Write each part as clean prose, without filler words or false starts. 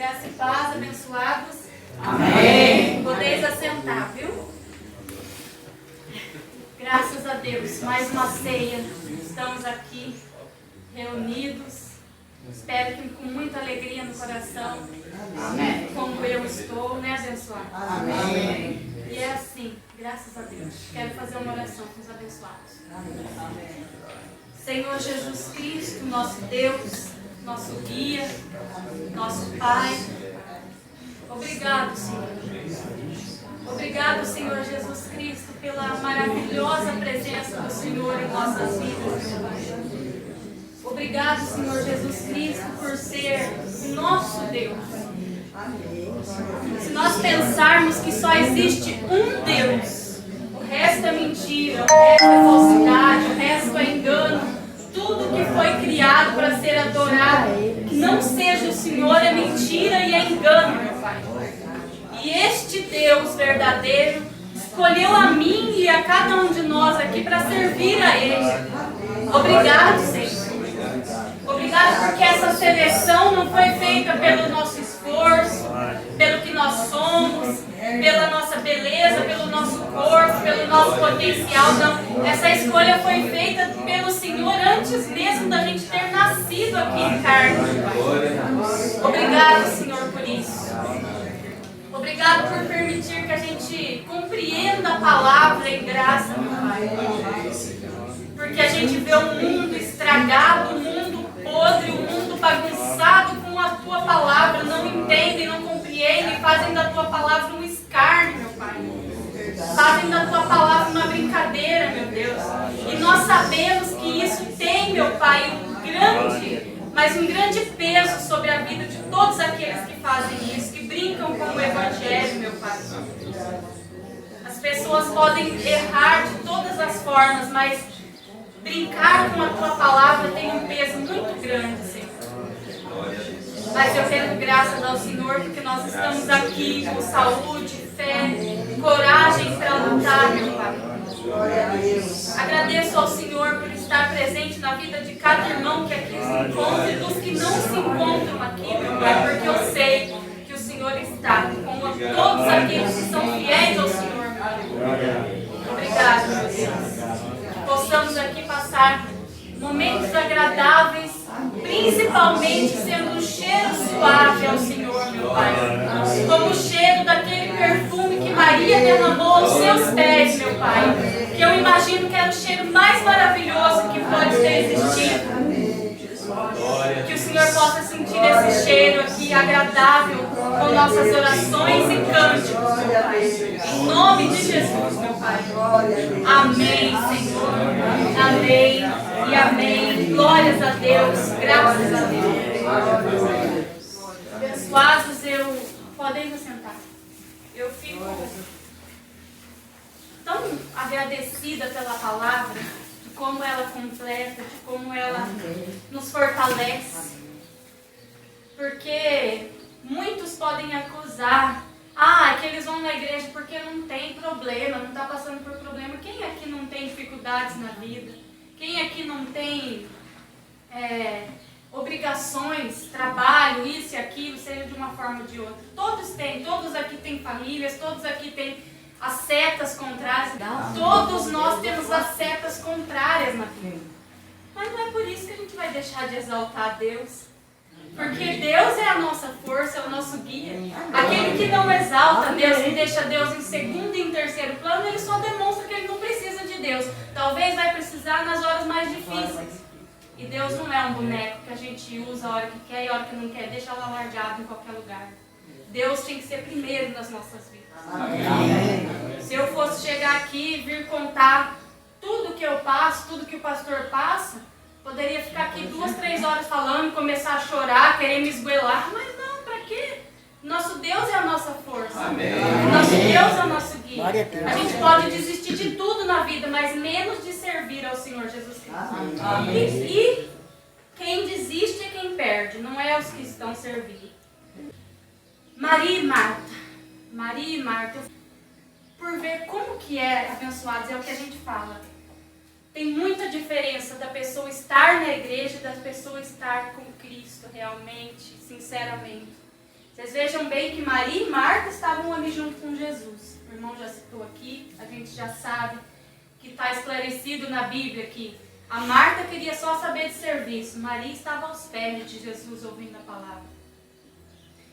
Graça e paz, abençoados. Amém. Podeis assentar, viu? Graças a Deus, mais uma ceia. Estamos aqui reunidos. Espero que com muita alegria no coração. Amém. Como eu estou, né, abençoado? Amém. E é assim, graças a Deus. Quero fazer uma oração com os abençoados. Amém. Senhor Jesus Cristo, nosso Deus, nosso guia, nosso Pai. Obrigado, Senhor. Obrigado, Senhor Jesus Cristo, pela maravilhosa presença do Senhor em nossas vidas, meu Pai. Obrigado, Senhor Jesus Cristo, por ser o nosso Deus. Se nós pensarmos que só existe um Deus, o resto é mentira, o resto é falsidade, o resto é engano, tudo que foi criado para ser adorado, que não seja o Senhor, é mentira e é engano, meu Pai. E este Deus verdadeiro escolheu a mim e a cada um de nós aqui para servir a Ele. Obrigado, Senhor. Obrigado porque essa seleção não foi feita pelo nosso esforço, pelo que nós somos, pela nossa beleza, pelo nosso corpo, pelo nosso potencial. Não. Essa escolha foi feita pelo Senhor antes mesmo da gente ter nascido aqui em carne. Obrigado, Senhor, por isso. Obrigado por permitir que a gente compreenda a palavra em graça, meu Pai. Porque a gente vê um mundo estragado, um mundo podre, um mundo bagunçado com a Tua palavra, não entendem, não compreendem, fazem da Tua palavra um escárnio, meu Pai. Fazem da Tua palavra uma brincadeira, meu Deus. E nós sabemos que isso tem, meu Pai, um grande peso sobre a vida de todos aqueles que fazem isso, que brincam com o Evangelho, meu Pai. As pessoas podem errar de todas as formas, mas brincar com a Tua palavra tem um peso muito grande, Senhor. Mas eu rendo graças ao Senhor porque nós estamos aqui com saúde, fé, coragem para lutar, meu Pai. Agradeço ao Senhor por estar presente na vida de cada irmão que aqui se encontra e dos que não se encontram aqui, meu Pai, porque eu sei que o Senhor está com todos aqueles que são fiéis ao Senhor, meu Deus. Obrigado, meu Deus. Que possamos aqui passar momentos agradáveis, principalmente sendo um cheiro suave ao Senhor, meu Pai. Como o cheiro daquele perfume que Maria derramou aos seus pés, meu Pai. Que eu imagino que era o cheiro mais maravilhoso que pode ter existido. Que o Senhor possa sentir esse cheiro aqui agradável com nossas orações e cânticos, meu Pai. Em nome de Jesus, meu Pai. Amém, Senhor. Amém e amém. Glórias a Deus. Graças a Deus. Abençoados, podem sentar. Eu fico tão agradecida pela palavra, de como ela completa, de como ela nos fortalece. Porque muitos podem acusar, que eles vão na igreja porque não tem problema, não está passando por problema. Quem aqui não tem dificuldades na vida? Quem aqui não tem obrigações, trabalho, isso e aquilo, seja de uma forma ou de outra? Todos têm, todos aqui têm famílias, todos aqui têm as setas contrárias. Todos nós temos as setas contrárias na vida. Mas não é por isso que a gente vai deixar de exaltar a Deus. Porque Deus é a nossa força, é o nosso guia. Aquele que não exalta Deus, que deixa Deus em segundo e em terceiro plano, ele só demonstra que ele não precisa de Deus. Talvez vai precisar nas horas mais difíceis. E Deus não é um boneco que a gente usa a hora que quer e a hora que não quer, deixa lá largado em qualquer lugar. Deus tem que ser primeiro nas nossas vidas. Amém. Se eu fosse chegar aqui e vir contar tudo que eu passo, tudo que o pastor passa, poderia ficar aqui 2, 3 horas falando, começar a chorar, querer me esgoelar. Mas não, para quê? Nosso Deus é a nossa força. Amém. Nosso Deus é o nosso guia. A gente pode desistir de tudo na vida, mas menos de servir ao Senhor Jesus Cristo. Amém. E quem desiste é quem perde, não é os que estão servindo. Maria e Marta, por ver como que é, abençoados, é o que a gente fala. Tem muita diferença da pessoa estar na igreja e da pessoa estar com Cristo realmente, sinceramente. Se Vocês vejam bem que Maria e Marta estavam ali junto com Jesus. O irmão já citou aqui, a gente já sabe que está esclarecido na Bíblia que a Marta queria só saber de serviço. Maria estava aos pés de Jesus ouvindo a palavra.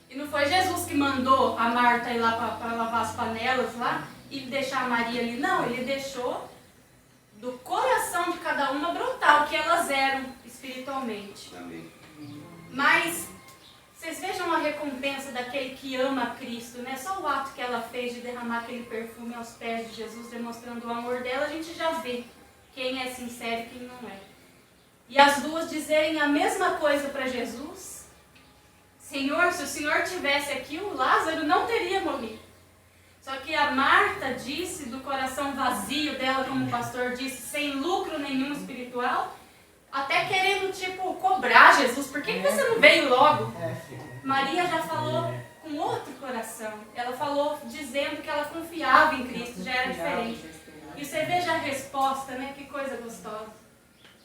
E não foi Jesus que mandou a Marta ir lá para lavar as panelas lá e deixar a Maria ali. Não, ele deixou do coração de cada uma brotar o que elas eram espiritualmente. Amém. Mas vocês vejam a recompensa daquele que ama a Cristo, né? Só o ato que ela fez de derramar aquele perfume aos pés de Jesus, demonstrando o amor dela, a gente já vê quem é sincero e quem não é. E as duas dizerem a mesma coisa para Jesus. Senhor, se o Senhor tivesse aqui, o Lázaro não teria morrido. Só que a Marta disse do coração vazio dela, como o pastor disse, sem lucro nenhum espiritual, até querendo, cobrar Jesus. Por que você não veio logo? Maria já falou com outro coração. Ela falou dizendo que ela confiava em Cristo, já era diferente. E você veja a resposta, né? Que coisa gostosa.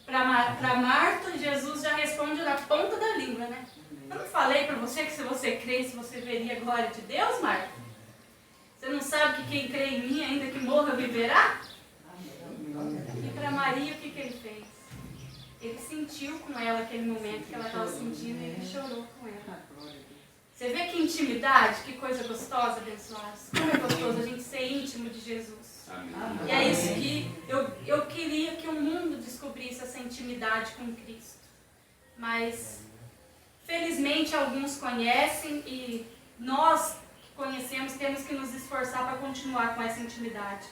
Para Marta, Jesus já responde na ponta da língua, né? Eu não falei para você que se você cresce, você veria a glória de Deus, Marta? Você não sabe que quem crê em mim, ainda que morra, viverá? E para Maria, o que ele fez? Ele sentiu com ela aquele momento que ela estava sentindo e ele chorou com ela. Você vê que intimidade, que coisa gostosa, abençoados. Como é gostoso a gente ser íntimo de Jesus. E é isso que eu queria que o mundo descobrisse, essa intimidade com Cristo. Mas, felizmente, alguns conhecem e nós que conhecemos temos que nos esforçar para continuar com essa intimidade.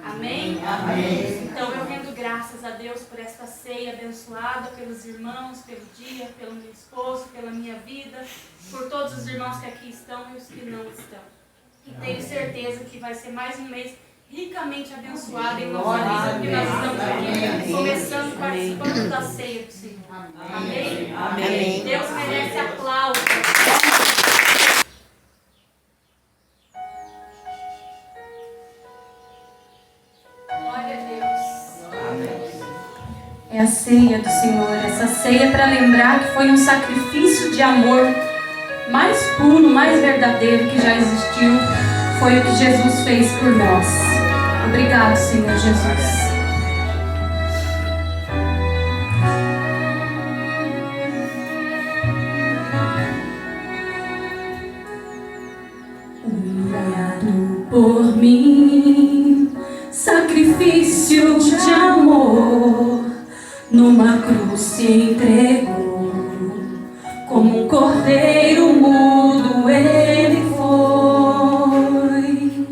Amém? Amém. Então eu rendo graças a Deus por esta ceia abençoada, pelos irmãos, pelo dia, pelo meu esposo, pela minha vida, por todos os irmãos que aqui estão e os que não estão. E tenho certeza que vai ser mais um mês ricamente abençoado em nossa vida, porque nós estamos aqui começando, participando da ceia do Senhor. Amém? Amém. Deus merece aplausos. É a ceia do Senhor, essa ceia para lembrar que foi um sacrifício de amor mais puro, mais verdadeiro que já existiu, foi o que Jesus fez por nós. Obrigado, Senhor Jesus. Humilhado por mim, sacrifício de amor, numa cruz se entregou, como um cordeiro mudo ele foi.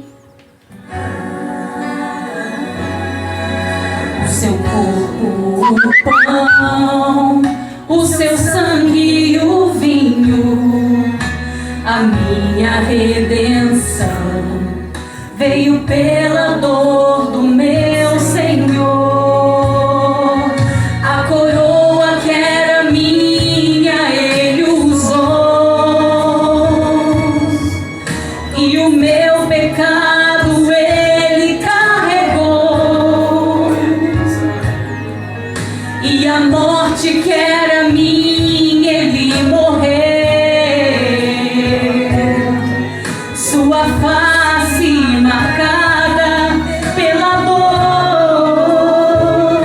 O seu corpo, o pão, o seu sangue e o vinho, a minha redenção veio pela dor do meu Senhor. Que era minha, ele morreu. Sua face marcada pela dor,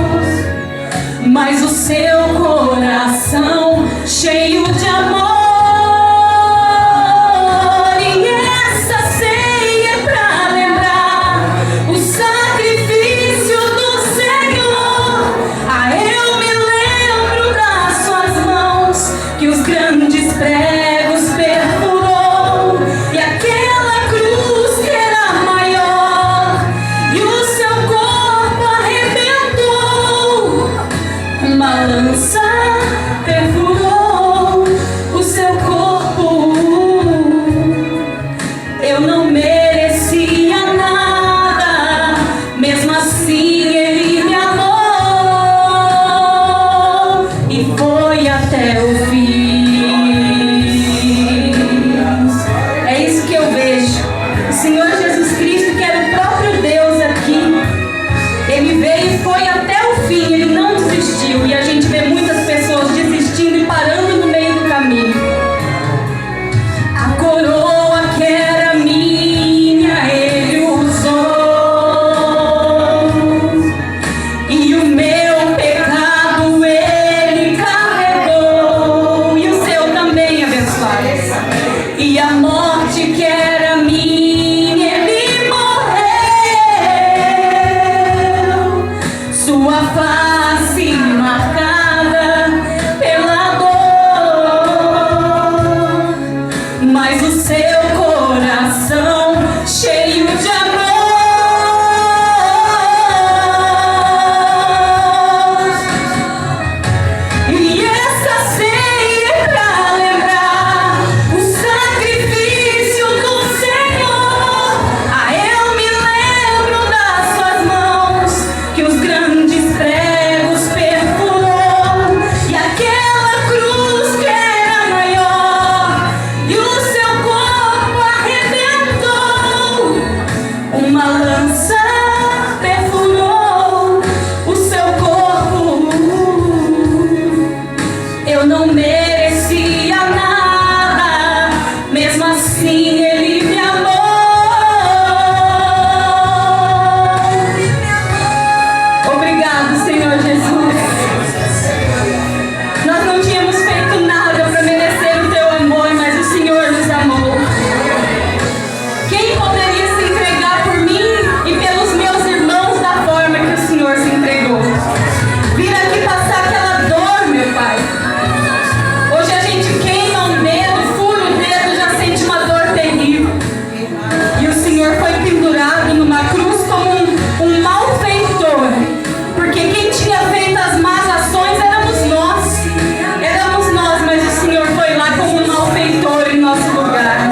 mas o seu coração cheio de amor. E essa ceia é pra lembrar o sacrifício do Senhor. Eu me lembro das suas mãos, que os grandes pregos perfurou, e aquela cruz que era maior, e o seu corpo arrebentou. Uma lança perfurou o seu corpo. Eu não merecia nada, mesmo assim ele me amou e foi até o fim. É isso que eu vejo. O Senhor Jesus Cristo, que era o próprio Deus aqui, ele veio e foi até o fim, ele não desistiu. E a gente vê muitas pessoas desistindo face marcada pela dor, mas o seu coração cheio de amor. E essa ceia é pra lembrar o sacrifício do Senhor. Ah, eu me lembro das suas mãos que os grandes pregos perfurou, e aquela cruz que era maior, e o seu corpo arrebentou. Uma lança perfurou o seu corpo. Eu não merecia nada, mesmo assim Ele me amou. Obrigado, Senhor Jesus. Nós não tínhamos feito nada para merecer o Teu amor, mas o Senhor nos amou. Quem poderia se entregar por mim e pelos meus irmãos da forma que o Senhor se entregou? Vir aqui passar aquela dor, meu Pai. Hoje a gente queima um dedo, fura o dedo, já sente uma dor terrível. E o Senhor foi pendurado numa cruz como um malfeitor. Porque quem tinha feito as más ações éramos nós. Éramos nós, mas o Senhor foi lá como um malfeitor em nosso lugar.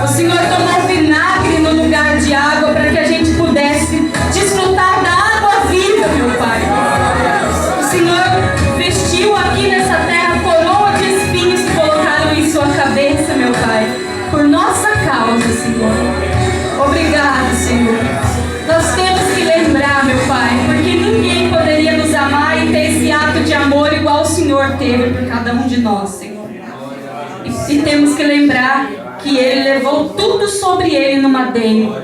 O Senhor tomou vinagre no lugar de água para que a gente pudesse desfrutar da água viva, meu Pai. O Senhor vestiu aqui nessa terra coroa de espinhos que colocaram em sua cabeça, meu Pai, por nossa causa, Senhor. Obrigado, Senhor. Nós temos que lembrar, meu Pai, porque ninguém poderia nos amar e ter esse ato de amor igual o Senhor teve por cada um de nós, Senhor. E temos que lembrar que Ele levou tudo sobre Ele no madeiro.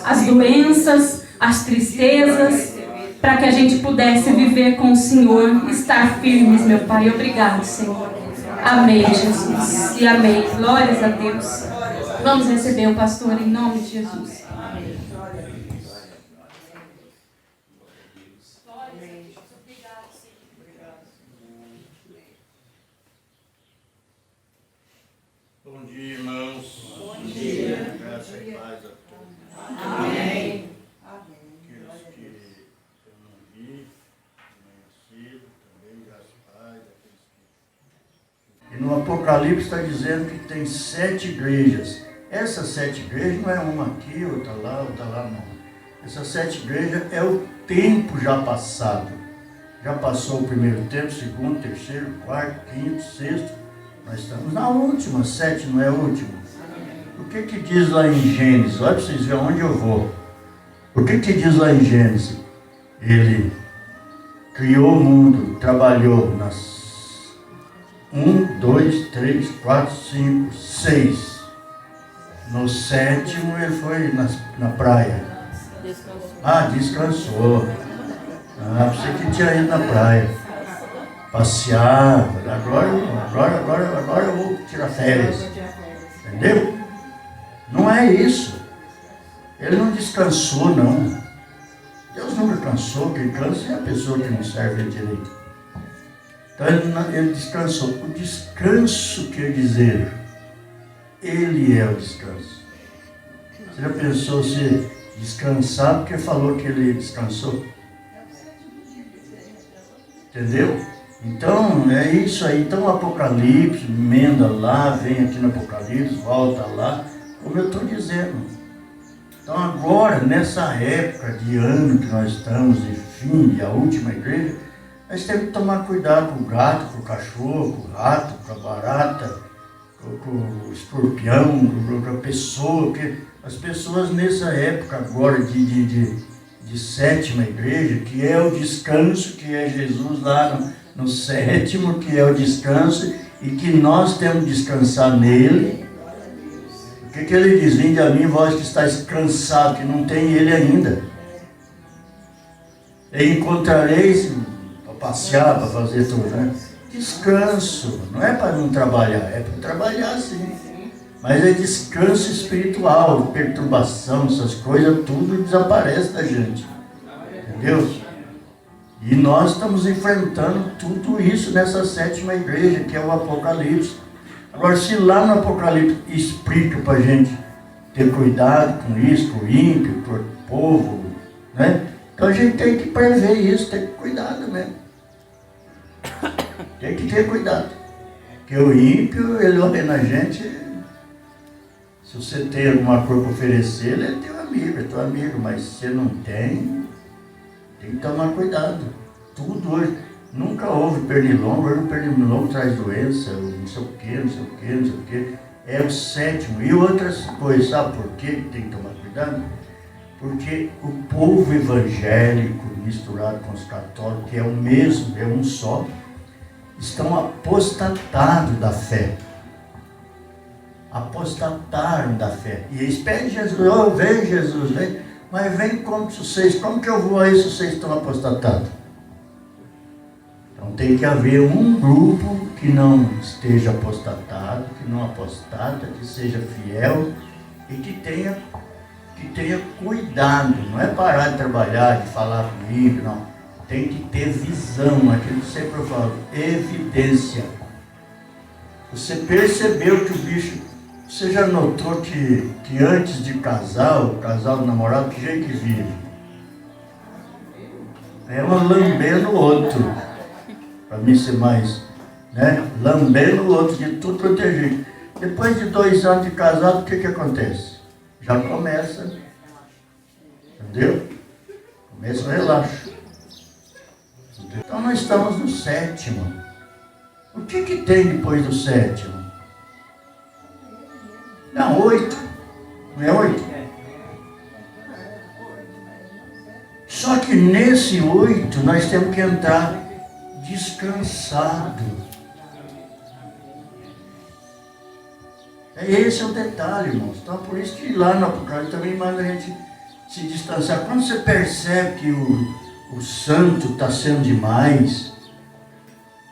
As doenças, as tristezas, para que a gente pudesse viver com o Senhor, estar firmes, meu Pai. Obrigado, Senhor. Amém, Jesus. E amém. Glórias a Deus. Vamos receber o pastor em nome de Jesus. Bom dia, irmãos. Bom dia. Graça e paz a todos. Amém. Aqueles que eu não vi, amanhã cedo, também, graça e paz. E no Apocalipse está dizendo que tem 7 igrejas. Essas 7 igrejas não é uma aqui, outra lá, não. Essas 7 igrejas é o tempo já passado. Já passou o primeiro tempo, segundo, terceiro, quarto, quinto, sexto. Nós estamos na última, 7 não é a última. O que diz lá em Gênesis? Olha para vocês verem onde eu vou. O que diz lá em Gênesis? Ele criou o mundo, trabalhou nas 1, 2, 3, 4, 5, 6. No 7º ele foi na praia. Descansou. Você que tinha ido na praia. Passear. Agora eu vou tirar férias. Entendeu? Não é isso. Ele não descansou, não. Deus nunca cansou. Quem cansa é a pessoa que não serve direito. Então ele descansou. O descanso quer dizer, Ele é o descanso. Você já pensou se descansar porque falou que Ele descansou? Entendeu? Então é isso aí. Então o Apocalipse, emenda lá, vem aqui no Apocalipse, volta lá, como eu estou dizendo. Então agora, nessa época de ano que nós estamos, de fim, de a última igreja, nós temos que tomar cuidado com o gato, com o cachorro, com o rato, com a barata, com o escorpião, com a pessoa. Porque as pessoas nessa época agora de 7ª igreja, que é o descanso, que é Jesus lá no 7º, que é o descanso, e que nós temos que descansar nele. O que ele diz? Vinde a mim, vós que estáis cansados, que não tem ele ainda. E encontrareis para passear, para fazer tudo, né? Descanso. Não é para não trabalhar, é para trabalhar sim. Mas é descanso espiritual, perturbação, essas coisas, tudo desaparece da gente. Entendeu? E nós estamos enfrentando tudo isso nessa 7ª igreja, que é o Apocalipse. Agora, se lá no Apocalipse explica para a gente ter cuidado com isso, com o ímpio, com o povo, né? Então a gente tem que prever isso, tem que cuidado mesmo. Tem que ter cuidado. Porque o ímpio, ele olha na gente, se você tem alguma coisa para oferecer, ele é teu amigo, mas se você não tem que tomar cuidado. Tudo hoje, nunca houve pernilongo, hoje o pernilongo traz doença, não sei o que, não sei o que, não sei o que. É o 7º. E outras coisas, sabe por quê que tem que tomar cuidado? Porque o povo evangélico misturado com os católicos, que é o mesmo, é um só, estão apostatados da fé. Apostataram da fé. E eles pedem Jesus, oh, vem Jesus, vem. Mas vem como que eu vou aí se vocês estão apostatados? Então tem que haver um grupo que não esteja apostatado, que não apostata, que seja fiel e que tenha cuidado. Não é parar de trabalhar, de falar comigo, não. Tem que ter visão, aquilo que sempre eu falo, evidência. Você percebeu que o bicho... Você já notou que antes de casar, o casal do namorado, que jeito que vive? É um lambendo o outro. Para mim ser mais, né? Lambendo o outro de tudo protegido. Depois de 2 anos de casado, o que acontece? Já começa. Entendeu? Começa o relaxo. Então nós estamos no 7º. O que tem depois do 7º? Não, 8. Não é 8? Só que nesse 8 nós temos que entrar descansado. Esse é o detalhe, irmãos. Então por isso que lá no Apocalipse também manda a gente se distanciar. Quando você percebe que o santo está sendo demais,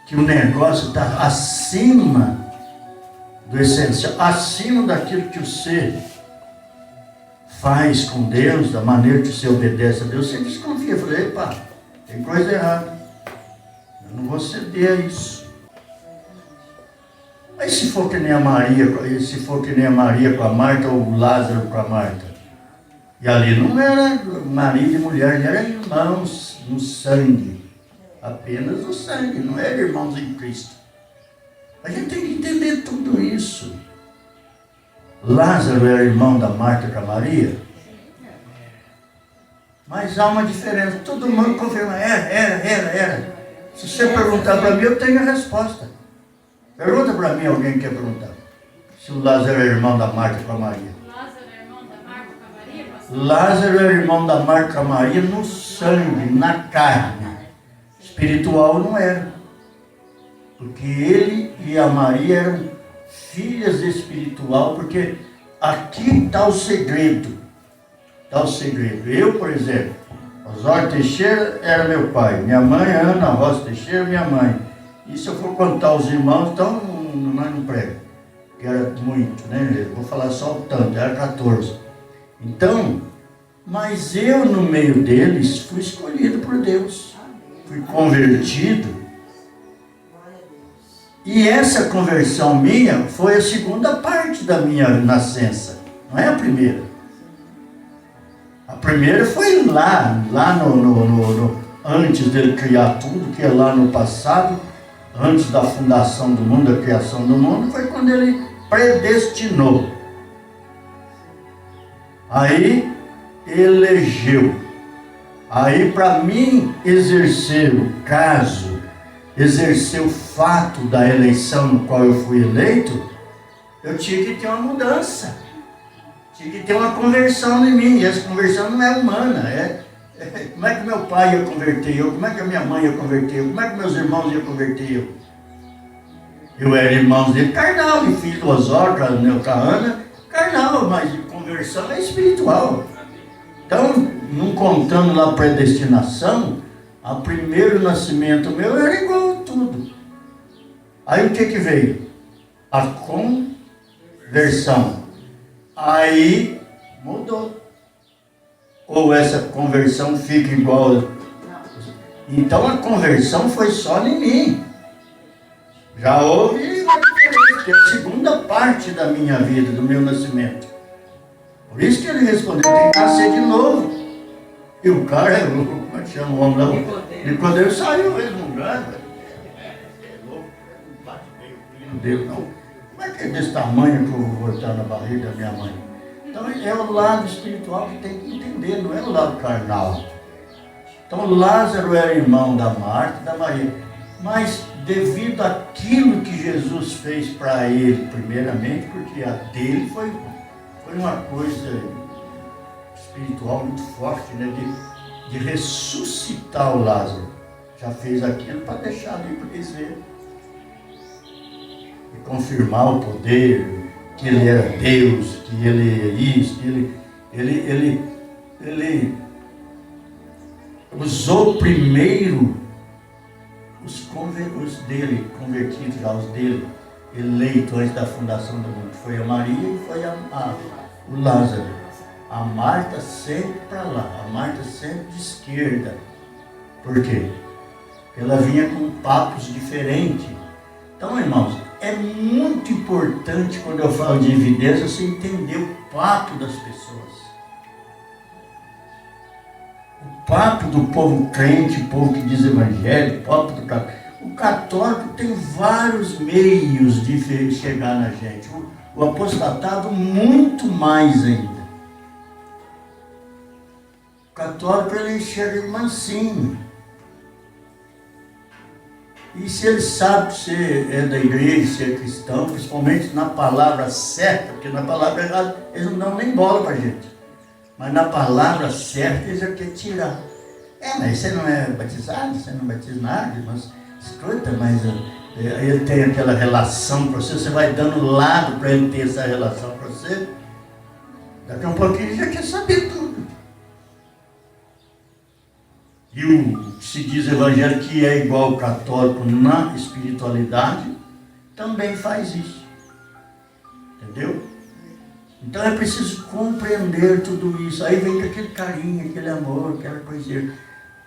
que o negócio está acima do essencial, acima daquilo que você faz com Deus, da maneira que você obedece a Deus, você desconfia. Falei, epa, tem coisa errada. Eu não vou ceder a isso. Mas se for que nem a Maria, com a Marta, ou o Lázaro com a Marta, e ali não era marido e mulher, eram irmãos no sangue, apenas no sangue, não eram irmãos em Cristo. A gente tem que entender tudo isso. Lázaro era irmão da Marta com a Maria, mas há uma diferença. Todo mundo confirma, era. Se você perguntar para mim, eu tenho a resposta. Pergunta para mim, alguém que quer perguntar, se o Lázaro é irmão da Marta com a Maria. Lázaro é irmão da Marta com a Maria, pastor? Lázaro é irmão da Marta com a Maria no sangue, na carne. Espiritual não era. Porque ele e a Maria eram filhas espiritual, porque aqui está o segredo. Está o segredo. Eu, por exemplo, Osório Teixeira era meu pai, minha mãe, Ana Rosa Teixeira, minha mãe. E se eu for contar os irmãos, então nós não prego, que era muito, né? Eu vou falar só o tanto, era 14. Então, mas eu no meio deles fui escolhido por Deus, fui convertido. E essa conversão minha foi a segunda parte da minha nascença, não é a primeira. A primeira foi lá no antes dele criar tudo, que é lá no passado, antes da fundação do mundo, da criação do mundo, foi quando ele predestinou. Aí elegeu. Aí para mim exercer o caso, exercer o fato da eleição no qual eu fui eleito, eu tinha que ter uma mudança. Tinha que ter uma conversão em mim. E essa conversão não é humana. Como é que meu pai ia converter eu? Como é que a minha mãe ia converter eu? Como é que meus irmãos iam converter eu? Eu era irmão dele carnal, e filho do Osório, com a Ana, carnal, mas conversão é espiritual. Então, não contando lá a predestinação, o primeiro nascimento meu era igual a tudo. Aí o que veio? A conversão. Aí mudou. Ou essa conversão fica igual? Então a conversão foi só em mim. Já houve uma diferença, que é a segunda parte da minha vida, do meu nascimento. Por isso que ele respondeu, tem que nascer de novo. E o cara é louco, como é que chama o homem lá? Nicodemo saiu resmungando. É louco, não bate bem o filho dele, não. Como é que é desse tamanho que eu vou botar na barriga da minha mãe? Então é o lado espiritual que tem que entender, não é o lado carnal. Então Lázaro era irmão da Marta e da Maria. Mas devido àquilo que Jesus fez para ele, primeiramente, porque a dele foi uma coisa espiritual muito forte, né? De ressuscitar o Lázaro. Já fez aquilo para deixar ali para eles verem. E confirmar o poder, que ele era Deus, que ele é isso, que ele usou primeiro os dele, convertidos já, os dele, eleitos antes da fundação do mundo. Foi a Maria e foi o Lázaro. A Marta sempre para lá, a Marta sempre de esquerda. Por quê? Ela vinha com papos diferentes. Então, irmãos, é muito importante quando eu falo de evidência, você entender o papo das pessoas. O papo do povo crente, o povo que diz evangelho, o papo do católico. O católico tem vários meios de chegar na gente. O apostatado muito mais ainda. O católico ele enxerga mansinho. E se ele sabe que você é da igreja, você é cristão, principalmente na palavra certa, porque na palavra errada eles não dão nem bola pra gente. Mas na palavra certa eles já querem tirar. Mas você não é batizado, você não batiza nada, mas escuta, mas ele tem aquela relação com você, você vai dando lado para ele ter essa relação com você. Daqui a um pouquinho ele já quer saber tudo. E o que se diz evangélico que é igual ao católico na espiritualidade, também faz isso. Entendeu? Então é preciso compreender tudo isso. Aí vem com aquele carinho, aquele amor, aquela coisa.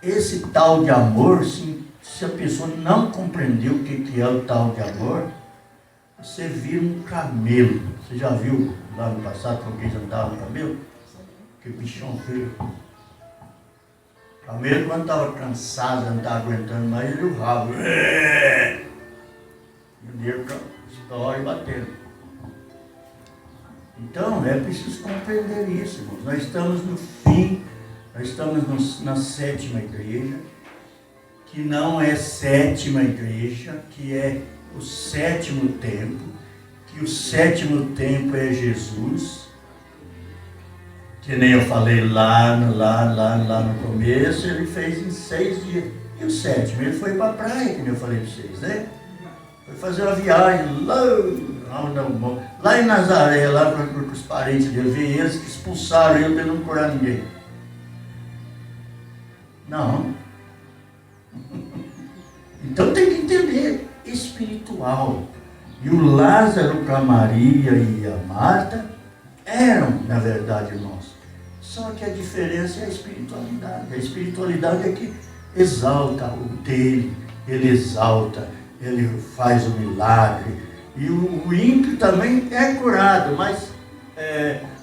Esse tal de amor, se a pessoa não compreendeu o que é o tal de amor, você vira um camelo. Você já viu lá no passado que alguém andava no camelo? Que bichão feio. Camelo, quando estava cansado, não estava aguentando mais, ele o rabo. E o dedo estoura e batendo. Então, é preciso compreender isso, irmãos. Nós estamos no fim, nós estamos na sétima igreja, que não é sétima igreja, que é o sétimo tempo, que o sétimo tempo é Jesus. Que nem eu falei lá no começo, ele fez em 6 dias. E o sétimo, ele foi para a praia, que nem eu falei para vocês, né? Foi fazer uma viagem lá em Nazaré, lá com os parentes dele, veio eles que expulsaram ele para não curar ninguém. Não. Então tem que entender, espiritual. E o Lázaro com a Maria e a Marta eram, na verdade, irmãos. Só que a diferença é a espiritualidade. A espiritualidade é que exalta o dele, ele exalta, ele faz o milagre. E o ímpio também é curado, mas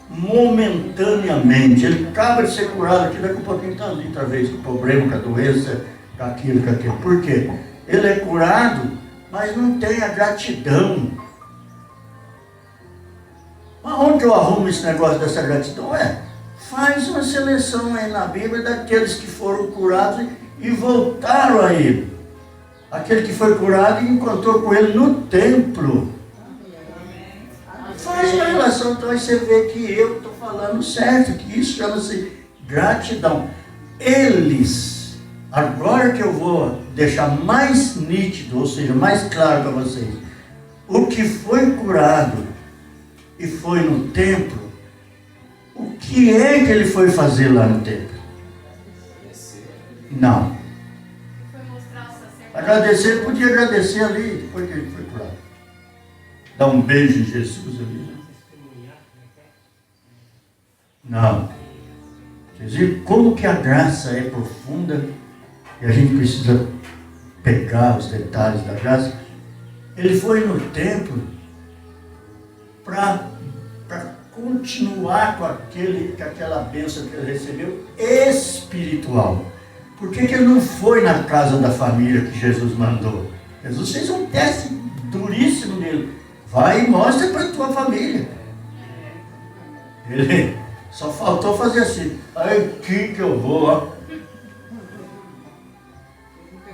momentaneamente. Ele acaba de ser curado aqui, daqui a pouquinho está ali outra vez, com o problema, com a doença, com aquilo. Por quê? Ele é curado, mas não tem a gratidão. Mas onde eu arrumo esse negócio dessa gratidão? Faz uma seleção aí na Bíblia daqueles que foram curados e voltaram a ele. Aquele que foi curado e encontrou com ele no templo. Faz uma relação, então aí você vê que eu estou falando certo, que isso chama-se gratidão. Eles, agora que eu vou deixar mais nítido, ou seja, mais claro para vocês, o que foi curado e foi no templo, o que é que ele foi fazer lá no templo? Não. Agradecer, podia agradecer ali, depois que ele foi curado. Dar um beijo em Jesus ali. Não. Vocês viram como que a graça é profunda e a gente precisa pegar os detalhes da graça. Ele foi no templo para continuar com aquela bênção que ele recebeu espiritual. Por que ele não foi na casa da família que Jesus mandou? Jesus fez um teste duríssimo nele. Vai e mostra para a tua família. Ele só faltou fazer assim. Aqui que eu vou, ó.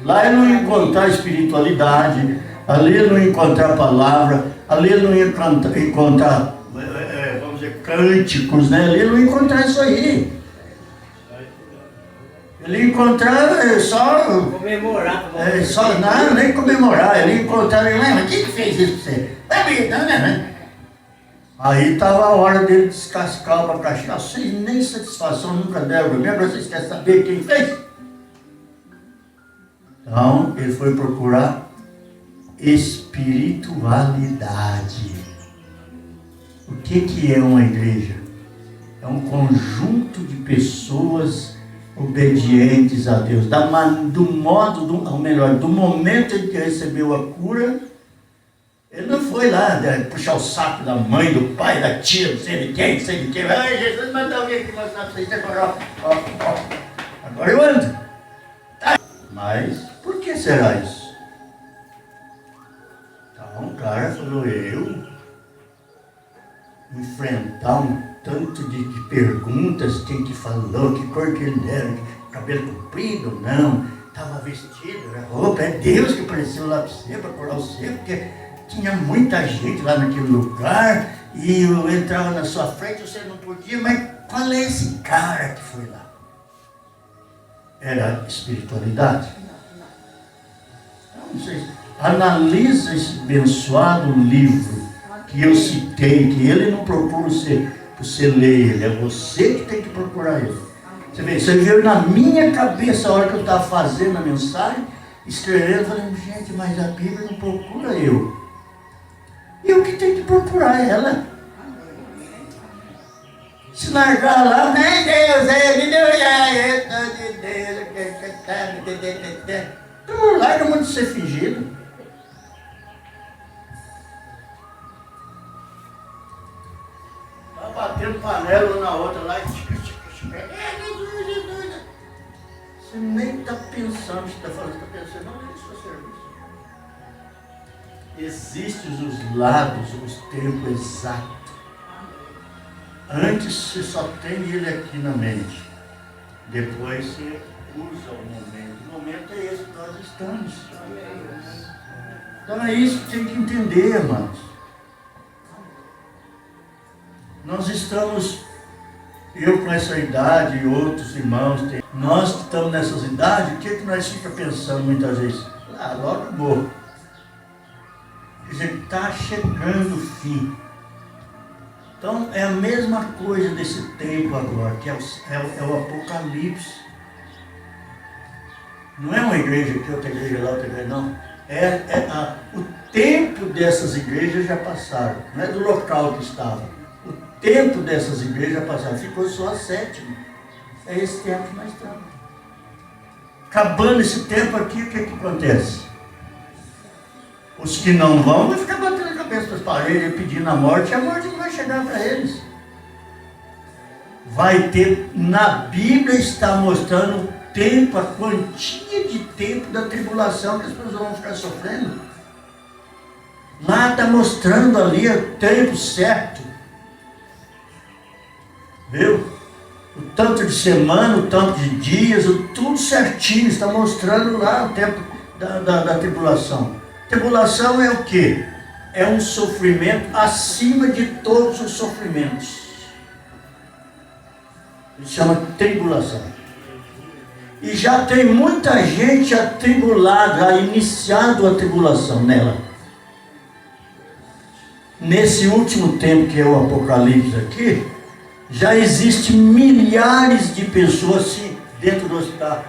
Lá ele não ia encontrar espiritualidade, ali ele não ia encontrar palavra, ali ele não ia encontrar, vamos dizer, cânticos, né? Ali ele não ia encontrar isso aí. Ele ia encontrar só... Comemorar. Não, nem comemorar. Ele ia encontrar, mas quem que fez isso pra você? Aí estava a hora dele descascar o abacaxi. Vocês nem satisfação nunca deram pra mim, agora vocês querem saber quem fez? Então, ele foi procurar espiritualidade. O que é uma igreja? É um conjunto de pessoas obedientes a Deus. Do momento em que recebeu a cura, ele não foi lá puxar o saco da mãe, do pai, da tia, não sei de quem. Ai, Jesus mandou alguém aqui mostrar para vocês agora. Agora eu ando. Mas, por que será isso? Então, o cara falou, eu enfrentar um tanto de perguntas, quem que falou, que cor que ele era, cabelo comprido, não, estava vestido, era roupa, é Deus que apareceu lá para você, para curar você, porque tinha muita gente lá naquele lugar, e eu entrava na sua frente, você não podia, mas qual é esse cara que foi lá? Era espiritualidade. Então, vocês analisa esse abençoado livro que eu citei, que ele não procura você ler ele, é você que tem que procurar ele. Você veio na minha cabeça a hora que eu estava fazendo a mensagem, escrevendo, falando, gente, mas a Bíblia não procura eu. Eu que tenho que procurar ela. Se largar lá, meu Deus, tu larga muito de ser fingido. Tá batendo panela uma na outra lá, você nem está pensando, você está falando, está pensando, não, é seu serviço. Existem os lados, os tempos exatos. Antes você só tem ele aqui na mente. Depois você usa o momento. O momento é esse que nós estamos. Então é isso que tem que entender, irmãos. Nós estamos, eu com essa idade e outros irmãos, nós que estamos nessas idades, o que nós ficamos pensando muitas vezes? Logo eu morro. Quer dizer, está chegando o fim. Então é a mesma coisa desse tempo agora, que é o Apocalipse. Não é uma igreja aqui, outra igreja lá, outra igreja não. O tempo dessas igrejas já passaram. Não é do local que estava. O tempo dessas igrejas já passaram. Ficou só a 7ª. É esse tempo que nós estamos. Acabando esse tempo aqui, o que acontece? Os que não vão ficar batendo a cabeça para as paredes, pedindo a morte não vai chegar para eles. Vai ter, na Bíblia está mostrando o tempo, a quantia de tempo da tribulação que as pessoas vão ficar sofrendo. Lá está mostrando ali o tempo certo. Viu? O tanto de semana, o tanto de dias, tudo certinho, está mostrando lá o tempo da tribulação. Tribulação é o quê? É um sofrimento acima de todos os sofrimentos. Ele chama tribulação. E já tem muita gente atribulada, já iniciado a tribulação nela. Nesse último tempo que é o Apocalipse aqui, já existem milhares de pessoas assim, dentro do hospital.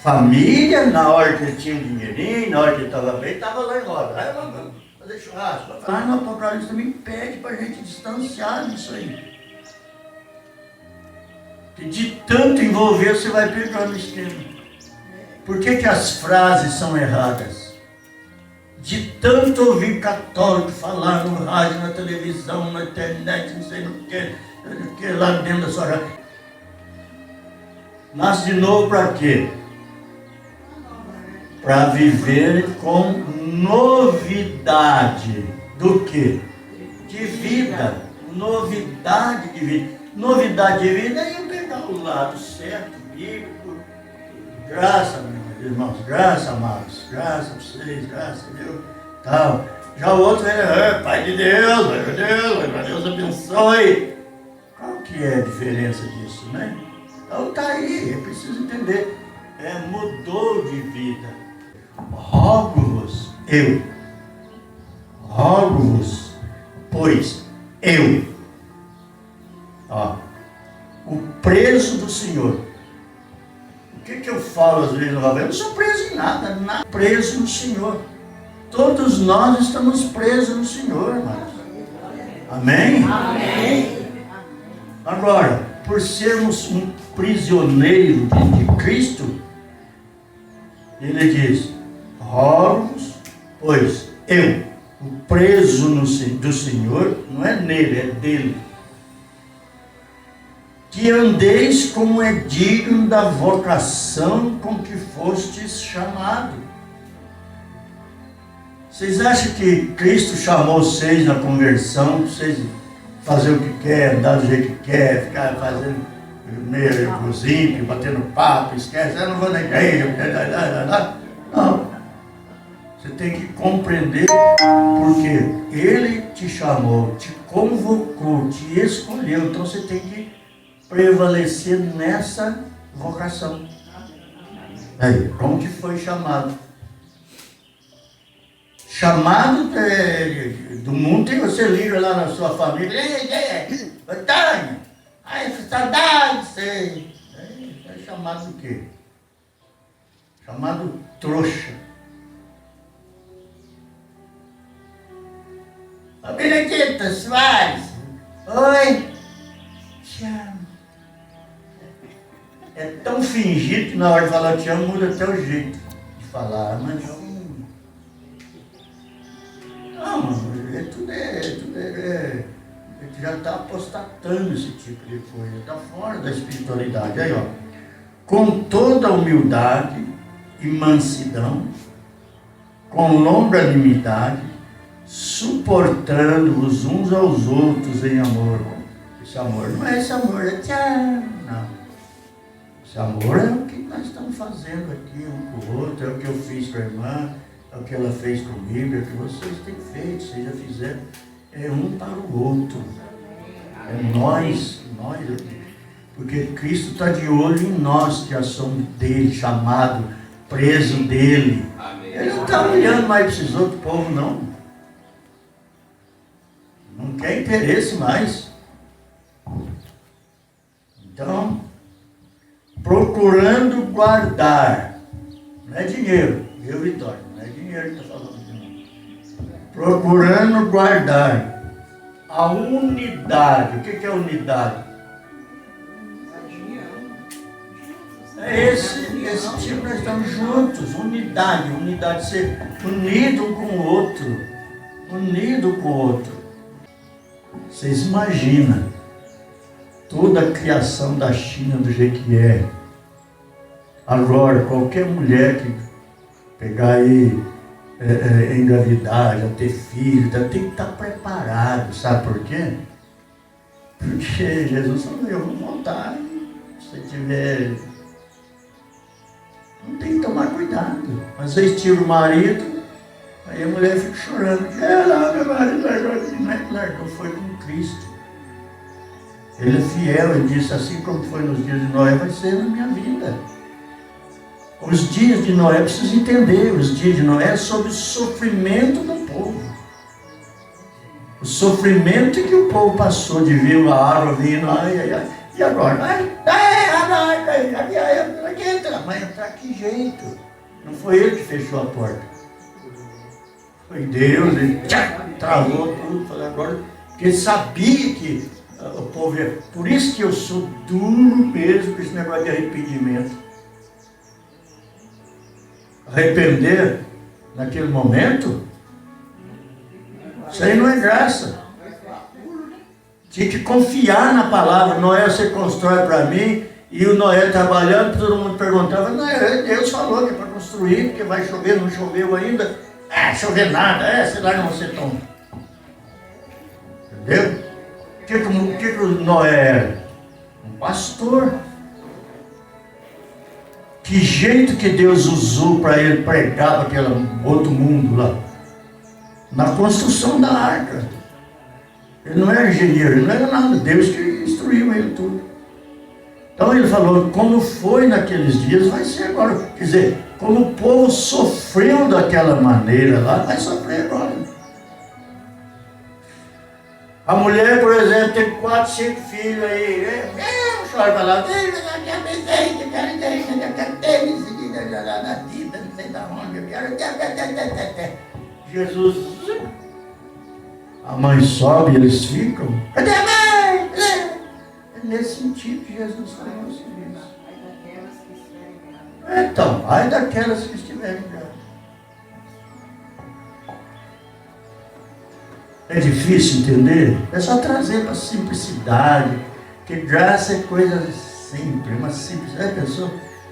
Família, na hora que ele tinha dinheirinho, na hora que ele estava bem, estava lá em roda. Aí vamos fazer churrasco. Lá no Apocalipse também pede para a gente distanciar disso aí. Que de tanto envolver você vai pegando o esquema. Por que que as frases são erradas? De tanto ouvir católico falar no rádio, na televisão, na internet, não sei o que lá dentro da sua casa. Nasce de novo para quê? Para viver com novidade. Do quê? De vida. Novidade de vida. Novidade de vida é eu pegar o lado certo, bíblico. Graça, meus irmãos, graça, amados. Graça a vocês, graça a Deus. Tal. Já o outro é Pai de Deus, Deus abençoe. Qual que é a diferença disso, né? Então tá aí, é preciso entender. Mudou de vida. Rogo-vos, pois eu, o preso do Senhor. O que eu falo às vezes no Ravel? Eu não sou preso em nada, preso no Senhor. Todos nós estamos presos no Senhor, irmãos. Amém? Amém. Agora, por sermos um prisioneiro de Cristo, ele diz, rogo-vos, pois eu, o preso do Senhor, não é nele, é dele, que andeis como é digno da vocação com que fostes chamado. Vocês acham que Cristo chamou vocês na conversão, para vocês fazer o que quer, andar do jeito que quer, ficar fazendo meio cozinho, batendo papo, esquece, eu não vou na igreja, não. Você tem que compreender porque Ele te chamou, te convocou, te escolheu, então você tem que prevalecer nessa vocação. Aí, como que foi chamado? Chamado do mundo, tem você liga lá na sua família, Tânia, ai, que saudade, sei. É chamado do quê? Chamado trouxa. Ô Benedita Soares, oi, te amo. É tão fingido que na hora de falar te amo muda até o jeito de falar, mas não, já está apostatando esse tipo de coisa, está fora da espiritualidade. Aí, ó, com toda humildade e mansidão, com longanimidade, suportando-vos uns aos outros em amor. Esse amor não é esse amor, é tchau, não. Esse amor é o que nós estamos fazendo aqui um com o outro, é o que eu fiz com a irmã, é o que ela fez comigo, é o que vocês têm feito, vocês já fizeram. É um para o outro. É nós aqui. Porque Cristo está de olho em nós, que já somos dele, chamado, preso dele. Amém. Ele não está olhando mais para esses outros povos, não. Não quer interesse mais. Então, procurando guardar, não é dinheiro, Vitória, não é dinheiro que está falando de nós. Procurando guardar a unidade. O que é unidade? É esse tipo, nós estamos juntos, unidade, ser unido um com o outro, unido com o outro. Vocês imaginam toda a criação da China do jeito que é. Agora, qualquer mulher que pegar aí, engravidar, já ter filho, tem que estar preparado, sabe por quê? Porque Jesus falou, eu vou montar, se você tiver... Não tem que tomar cuidado. Às vezes tira o marido, aí a mulher fica chorando. Meu marido largou, não é que largou, foi com Cristo. Ele é fiel, ele disse, assim como foi nos dias de Noé, vai ser na minha vida. Os dias de Noé, preciso entender, os dias de Noé é sobre o sofrimento do povo. O sofrimento que o povo passou de ver a água vindo, e agora? Mas entrar que jeito? Não foi ele que fechou a porta. Foi Deus, ele travou tudo, falou agora, porque ele sabia que O povo é. Por isso que eu sou duro mesmo com esse negócio de arrependimento. Arrepender naquele momento, isso aí não é graça. Tinha que confiar na palavra. Noé, você constrói para mim. E o Noé trabalhando, todo mundo perguntava, Deus falou que é para construir, porque vai chover, não choveu ainda. Chover nada, sei lá, não vou ser tonto. Entendeu? O que o Noé era? Um pastor. Que jeito que Deus usou para ele pregar para aquele outro mundo lá? Na construção da arca. Ele não era engenheiro, ele não era nada. Deus que instruiu ele tudo. Então ele falou, como foi naqueles dias, vai ser agora. Quer dizer, como o povo sofreu daquela maneira lá, vai sofrer agora. A mulher, por exemplo, tem 4, 5 filhos aí, chora para lá, não sei da onde, eu quero. Jesus, a mãe sobe e eles ficam. Cadê a mãe? É nesse sentido que Jesus falou isso. Então, ai daquelas que estiverem graves. É difícil entender? É só trazer para a simplicidade, que graça é coisa simples, uma simples. É pessoa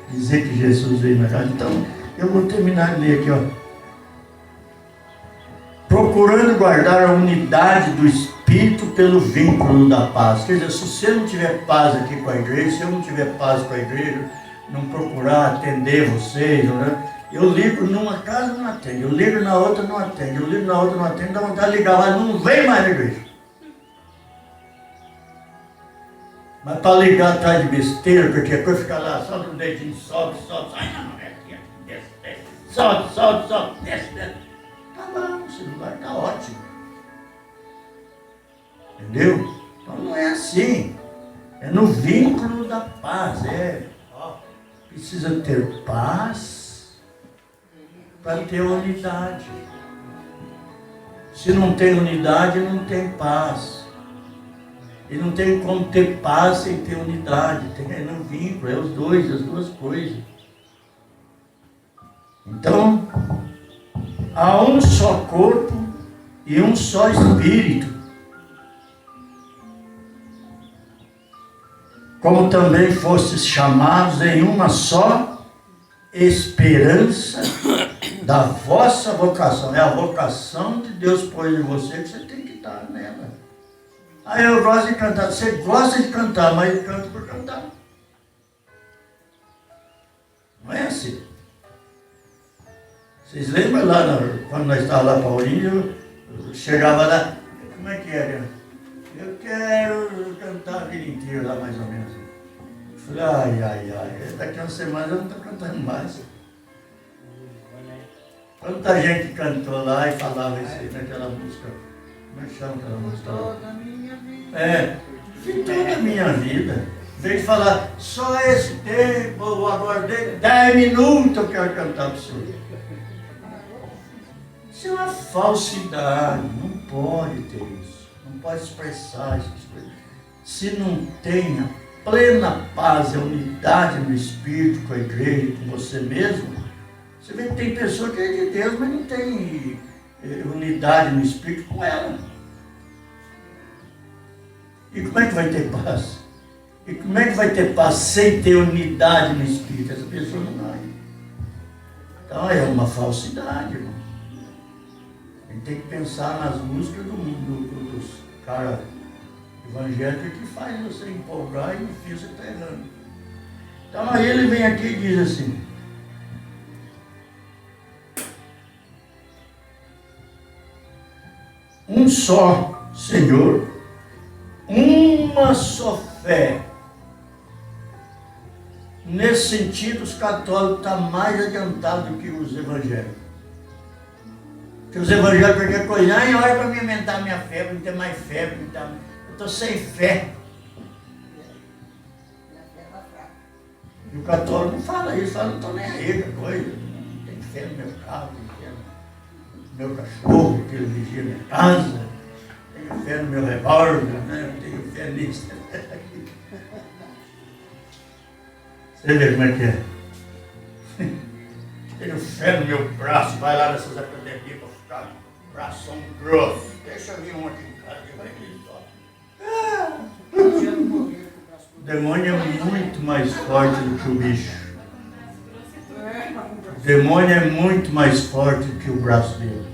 dizer que Jesus veio na casa. Então, eu vou terminar de ler aqui, ó. Procurando guardar a unidade do Espírito pelo vínculo da paz. Quer dizer, se você não tiver paz aqui com a igreja, se eu não tiver paz com a igreja, não procurar atender vocês, né? Eu ligo numa casa, não atende. Eu ligo na outra, não atende. Eu ligo na outra, não atende. Dá vontade de ligar lá, não vem mais na igreja. Mas para ligar atrás de besteira, porque depois fica lá, solta o dedinho, sobe. Ai, não, desce, desce. Sobe, desce. Tá bom, o celular tá ótimo. Entendeu? Então não é assim. É no vínculo da paz. Precisa ter paz para ter unidade. Se não tem unidade, não tem paz. E não tem como ter paz sem ter unidade. É no vínculo, é os dois, as duas coisas. Então, há um só corpo e um só espírito. Como também fostes chamados em uma só esperança da vossa vocação. É a vocação que Deus pôs em você, que você tem que estar nela. Aí eu gosto de cantar. Você gosta de cantar, mas canta por cantar. Não é assim. Vocês lembram lá, quando nós estávamos lá para Ourinho, eu chegava lá, como é que era? Eu quero cantar a vida inteira lá, mais ou menos. Eu falei, ai, daqui a uma semana eu não estou cantando mais. Quanta gente cantou lá e falava isso aí naquela música. Como é que chama aquela música? Toda a minha vida. De toda a minha vida. Em vez de falar, só esse tempo, eu aguardei 10 minutos eu quero cantar para o senhor. Isso é uma falsidade, não pode ter isso. Não pode expressar essas coisas. Se não tem a plena paz, a unidade no Espírito, com a igreja, com você mesmo, você vê que tem pessoa que é de Deus, mas não tem unidade no Espírito com ela. E como é que vai ter paz? E como é que vai ter paz sem ter unidade no Espírito? Essa pessoa não vai. Então é uma falsidade, irmão. A gente tem que pensar nas músicas dos caras evangélicos que faz você empolgar e no fim você está errando. Então aí ele vem aqui e diz assim: um só Senhor, uma só fé. Nesse sentido, os católicos estão mais adiantados do que os evangélicos. Porque os evangélicos qualquer coisa, olha para me aumentar minha fé, para me ter mais fé, para me ter... Eu estou sem fé. E o católico não fala isso, fala, não estou nem aí, que coisa. Não tenho fé no meu carro, tenho fé no meu cachorro, que ele vigia minha casa, tenho fé no meu revólver, né? Tenho feliz. Você vê como é que é? Tenho fé no meu braço, vai lá nessas academias para ficar bração grosso. Deixa eu vir um aqui em casa que vai aquele só. O demônio é muito mais forte do que o bicho. O demônio é muito mais forte do que o braço dele.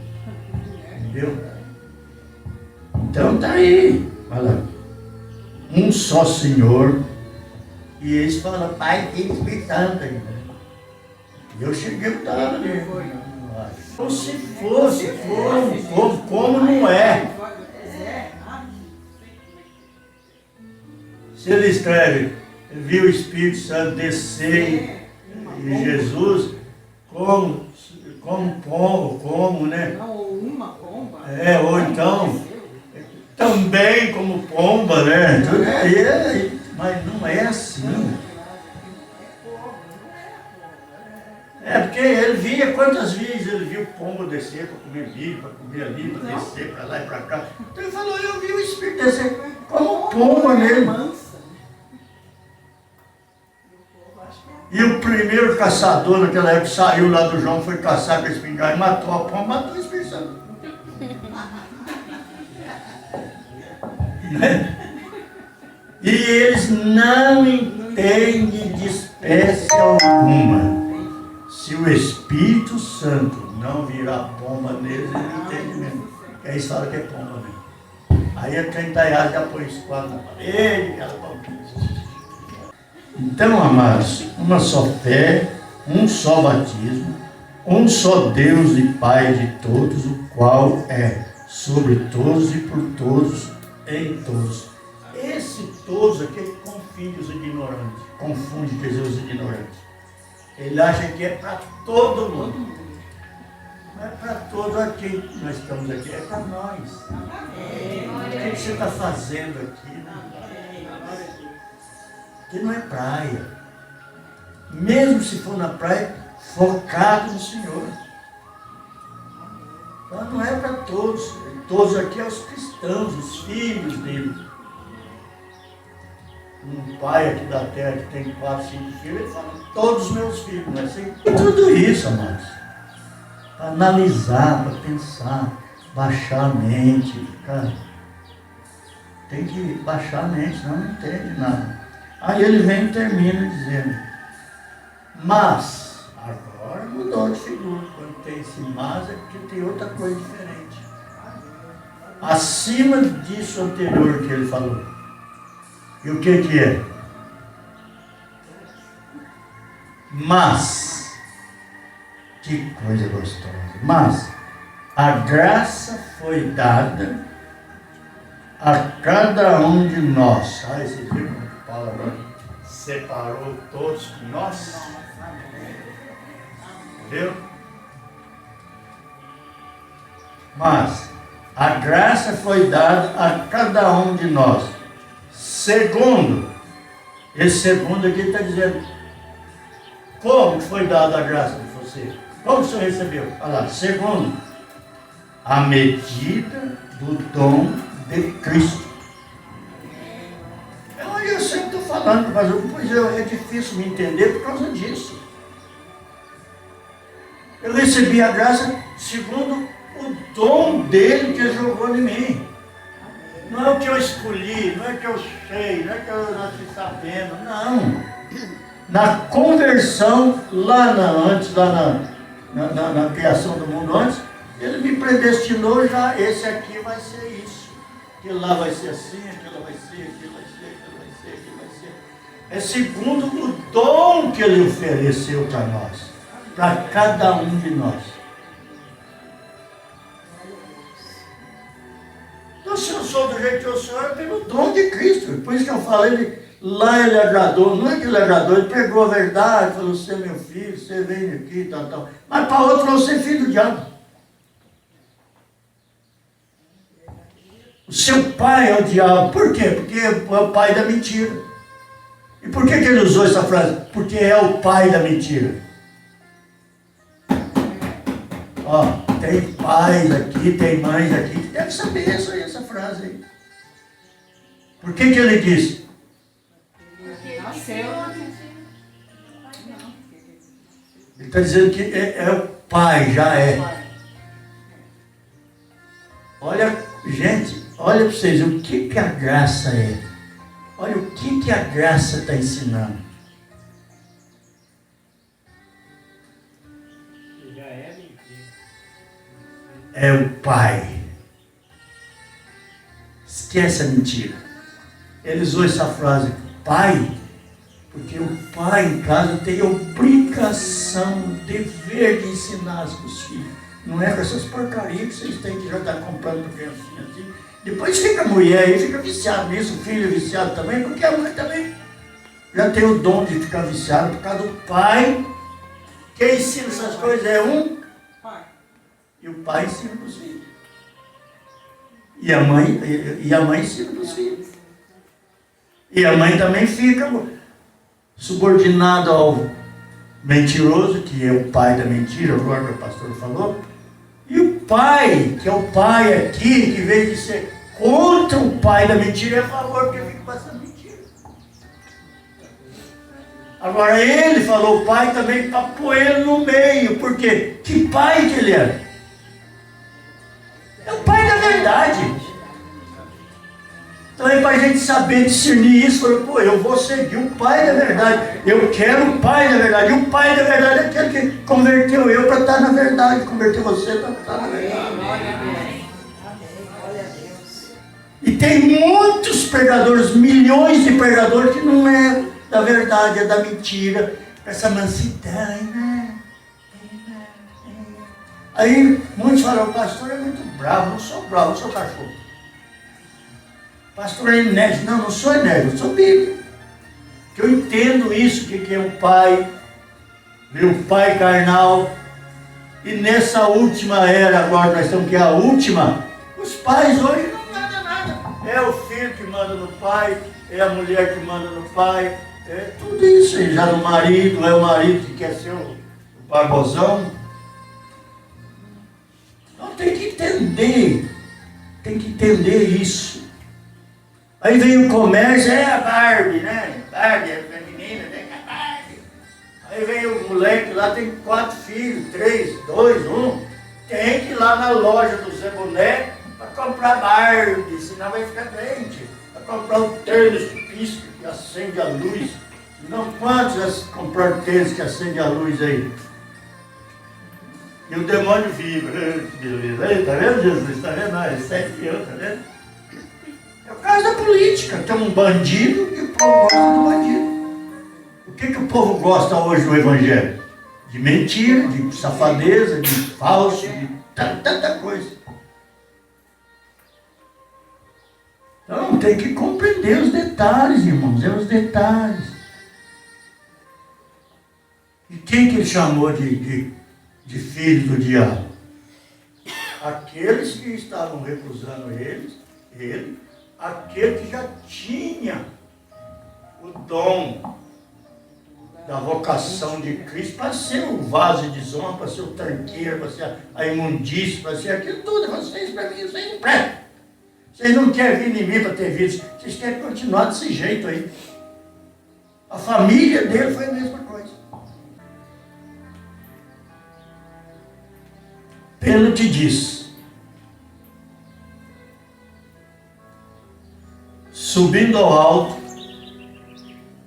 Entendeu? Então tá aí. Olha lá. Um só Senhor. E eles falam, Pai, Filho e Espírito Santo ainda. E eu cheguei a estar ali. Como se fosse, como não é. Se ele escreve, viu o Espírito Santo descer em Jesus, como pombo, como, né? Não, uma pomba. Ou então, também como pomba, né? Mas não é assim. Porque ele via quantas vezes ele viu pombo descer para comer milho, para comer ali, para descer para lá e para cá. Então ele falou, eu vi o Espírito descer como pomba nele. E o primeiro caçador naquela época saiu lá do João, foi caçar com a espingarda e matou a pomba, matou o Espírito Santo. E eles não entendem de espécie alguma. Se o Espírito Santo não virar pomba neles, eles não entendem mesmo. Porque aí eles falam que é pomba mesmo. Aí a cantaiada já põe os quadros na parede, aquela pombinha. Então, amados, uma só fé, um só batismo, um só Deus e Pai de todos, o qual é sobre todos e por todos, em todos. Esse todos aqui confunde os ignorantes, confunde Jesus os ignorantes. Ele acha que é para todo mundo. Não é para todos aqui que nós estamos aqui, é para nós. O que você está fazendo aqui? Aqui não é praia. Mesmo se for na praia, focado no Senhor. Então não é para todos. Todos aqui são os cristãos, os filhos dele. Um pai aqui da terra que tem 4, 5 filhos, ele fala, todos os meus filhos, mas tem tudo isso, amados. Para analisar, para pensar, baixar a mente, cara. Tem que baixar a mente, senão não entende nada. Aí ele vem e termina dizendo, mas, agora mudou de figura. Quando tem esse mas é porque tem outra coisa diferente. Acima disso anterior que ele falou. E o que é? Mas, que coisa gostosa. Mas, a graça foi dada a cada um de nós. Vocês viram como Paulo agora separou todos nós? Entendeu? Mas, a graça foi dada a cada um de nós. Segundo, esse segundo aqui está dizendo, como foi dada a graça de você? Como o senhor recebeu? Olha lá, segundo, a medida do dom de Cristo. Eu sempre estou falando, mas é difícil me entender por causa disso. Eu recebi a graça segundo o dom dele que ele jogou em mim. Não é o que eu escolhi, não é o que eu sei, não é o que eu nasci sabendo, não. Na conversão, antes, na criação do mundo antes, ele me predestinou já, esse aqui vai ser isso. Aquilo lá vai ser assim, aquilo vai ser, aquilo vai ser, aquilo vai ser, aquilo vai ser. É segundo o dom que ele ofereceu para nós, para cada um de nós. Então, se eu sou do jeito que eu sou, é pelo dom de Cristo. Por isso que eu falei, lá ele agradou, não é que ele agradou, ele pegou a verdade, falou, você é meu filho, você vem aqui, tal. Mas para outro falou, você é filho do diabo. O seu pai é o diabo. Por quê? Porque é o pai da mentira. E por que ele usou essa frase? Porque é o pai da mentira. Ó. Tem pais aqui, tem mães aqui, que devem saber essa frase aí. Por que ele disse? Ele está dizendo que é o Pai, já é. Olha, gente, olha para vocês, o que a graça é. Olha o que a graça está ensinando. Já é mentira. É o Pai. Esquece a mentira. Ele usou essa frase, Pai, porque o pai em casa tem obrigação, dever de ensinar os filhos. Não é com essas porcarias que vocês têm que já estar comprando para criancinha assim. Depois fica a mulher aí, fica viciado nisso, o filho é viciado também, porque a mãe também já tem o dom de ficar viciado por causa do pai. Quem ensina essas coisas é um pai. E o pai ensina para os filhos. E a mãe ensina para os filhos. E a mãe também fica subordinada ao mentiroso, que é o pai da mentira, agora o pastor falou. E o pai, que é o pai aqui, que veio de ser contra o pai da mentira, é a favor, porque fica passando mentira. Agora ele falou o pai também para pôr ele no meio, porque que pai que ele é? É o pai da verdade. Então é para a gente saber discernir isso, falou, pô, eu vou seguir o pai da verdade, eu quero o pai da verdade, e o pai da verdade é aquele que converteu eu para estar na verdade, converteu você para estar na verdade. E tem muitos pregadores, milhões de pregadores que não é da verdade, é da mentira, essa mansidão, né? Aí muitos falam, o pastor é muito bravo, não sou bravo, eu sou cachorro. Pastor é enérgico. Não, não sou enérgico, eu sou bíblico. Que eu entendo isso, que é o pai, o pai carnal. E nessa última era, agora nós estamos que é a última, os pais hoje não mandam nada. É o filho que manda no pai, é a mulher que manda no pai, é tudo isso. E já no marido, é o marido que quer ser o barbosão. Então tem que entender isso. Aí vem o comércio, é a Barbie, né? Barbie é feminina, tem a Barbie. Aí vem o moleque lá, tem 4 filhos, 3, 2, 1. Tem que ir lá na loja do Zé Boné para comprar Barbie, senão vai ficar doente. Para comprar o tênis que pisca, que acende a luz. Não, quantos já compraram tênis que acende a luz aí? E o demônio vibra. Está vendo, Jesus? Está vendo? Ah, esse é eu, está vendo? É o caso da política. Tem um bandido e o povo gosta do bandido. O que o povo gosta hoje no Evangelho? De mentira, de safadeza, de falso, de tanta coisa. Então tem que compreender os detalhes, irmãos. É os detalhes. E quem que ele chamou de filhos do diabo? Aqueles que estavam recusando ele, aquele que já tinha o dom da vocação de Cristo para ser o vaso de desonra, para ser o tranqueiro, para ser a imundícia, para ser aquilo tudo. Vocês, para mim, vocês não prestam. Vocês não querem vir em mim para ter vida, vocês querem continuar desse jeito aí. A família dele foi a mesma coisa. Pelo que diz, subindo ao alto,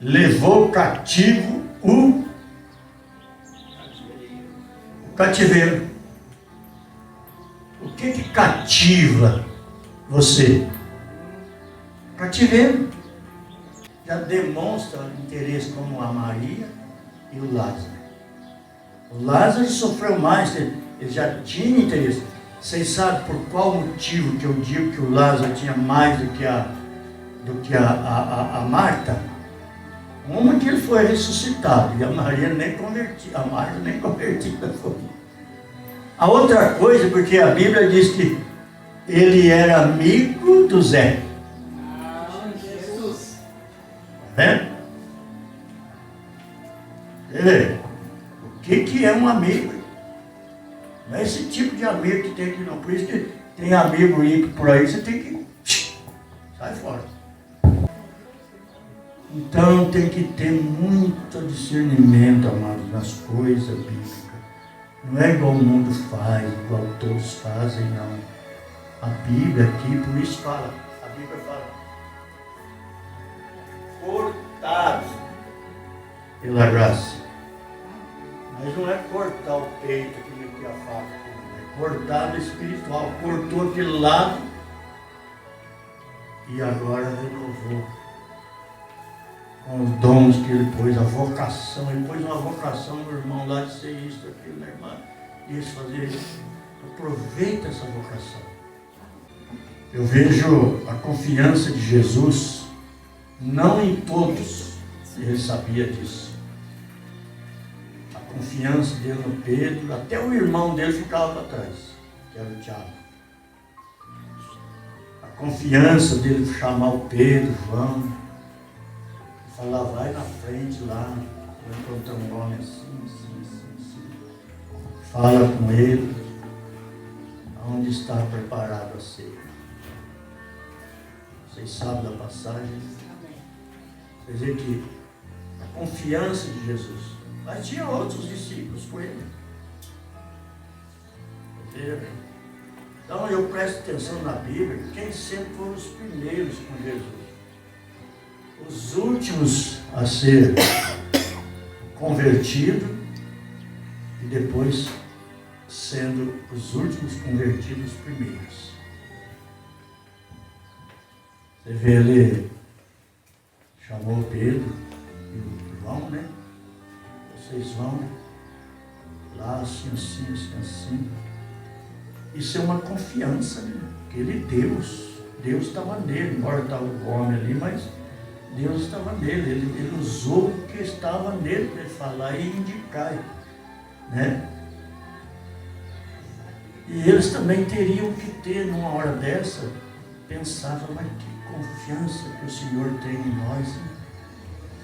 levou cativo o cativeiro. O que cativa você? Cativeiro. Já demonstra interesse como a Maria e o Lázaro. O Lázaro sofreu mais, ele já tinha interesse. Vocês sabem por qual motivo que eu digo que o Lázaro tinha mais do que a Marta? Uma que ele foi ressuscitado e a Maria nem convertida, a Marta nem convertida foi. A outra coisa, porque a Bíblia diz que ele era amigo do Zé. Jesus. Né? O que é um amigo? Não é esse tipo de amigo que tem aqui não. Por isso que tem amigo ímpio por aí, você tem que... sai fora. Então tem que ter muito discernimento, amados, nas coisas bíblicas. Não é igual o mundo faz, igual todos fazem, não. A Bíblia aqui, por isso fala, a Bíblia fala, cortado pela graça. Mas não é cortar o peito que meter a faca, é cortado espiritual. Cortou aquele lado e agora renovou com os dons que ele pôs, a vocação. Ele pôs uma vocação no irmão lá de ser isso, aquilo, na irmã, isso, fazer isso. Aproveita essa vocação. Eu vejo a confiança de Jesus, não em todos, ele sabia disso. A confiança dele no Pedro, até o irmão dele ficava para trás, que era o Tiago. A confiança dele chamar o Pedro, João, e falar, vai na frente lá, vai encontrar um homem assim. Fala com ele, onde está preparado a ceia. Vocês sabem da passagem? Quer dizer que a confiança de Jesus. Mas tinha outros discípulos com ele. Então eu presto atenção na Bíblia, quem sempre foram os primeiros com Jesus. Os últimos a ser convertidos e depois sendo os últimos convertidos os primeiros. Você vê ele chamou Pedro e o João, né? Vocês vão lá assim. Isso é uma confiança, né? Que ele Deus estava nele, embora estava o homem ali, mas Deus estava nele, ele usou o que estava nele para ele falar e indicar, né? E eles também teriam que ter, numa hora dessa, pensava, mas que confiança que o Senhor tem em nós, né?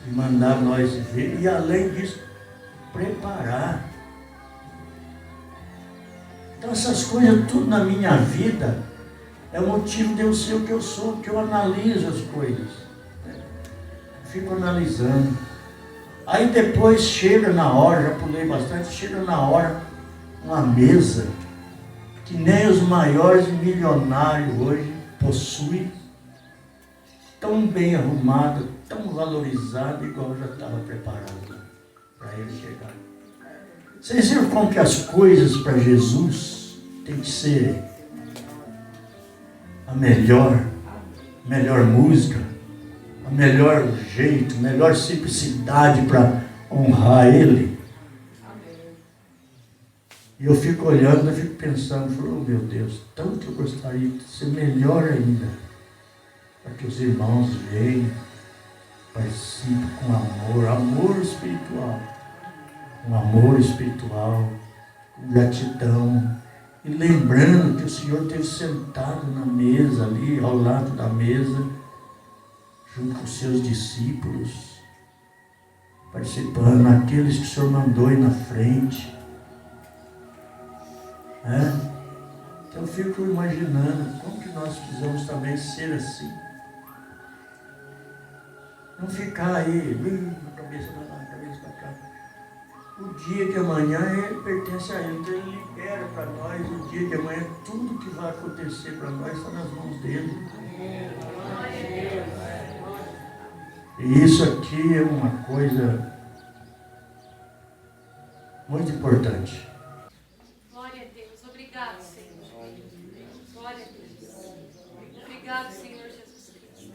E mandar nós ver, e além disso, preparar. Então essas coisas tudo na minha vida é o motivo de eu ser o que eu sou, que eu analiso as coisas, né? Fico analisando. Aí depois chega na hora, já pulei bastante, chega na hora uma mesa que nem os maiores milionários hoje possuem, tão bem arrumada, tão valorizada, igual já estava preparado para ele chegar. Vocês viram como que as coisas para Jesus tem que ser a melhor música, a melhor jeito, a melhor simplicidade para honrar Ele? E eu fico olhando, eu fico pensando, oh meu Deus, tanto que eu gostaria de ser melhor ainda, para que os irmãos venham, participem com amor espiritual, com gratidão, e lembrando que o Senhor esteve sentado na mesa ali, ao lado da mesa, junto com os seus discípulos, participando, naqueles que o Senhor mandou ir na frente. Então eu fico imaginando como que nós precisamos também ser assim. Não ficar aí, cabeça para lá, cabeça para cá. O dia de amanhã ele pertence a Ele, então Ele libera para nós o dia de amanhã, tudo que vai acontecer para nós está nas mãos dEle. E isso aqui é uma coisa muito importante. Glória a Deus. Obrigado, Senhor. Glória a Deus. Obrigado, Senhor Jesus Cristo.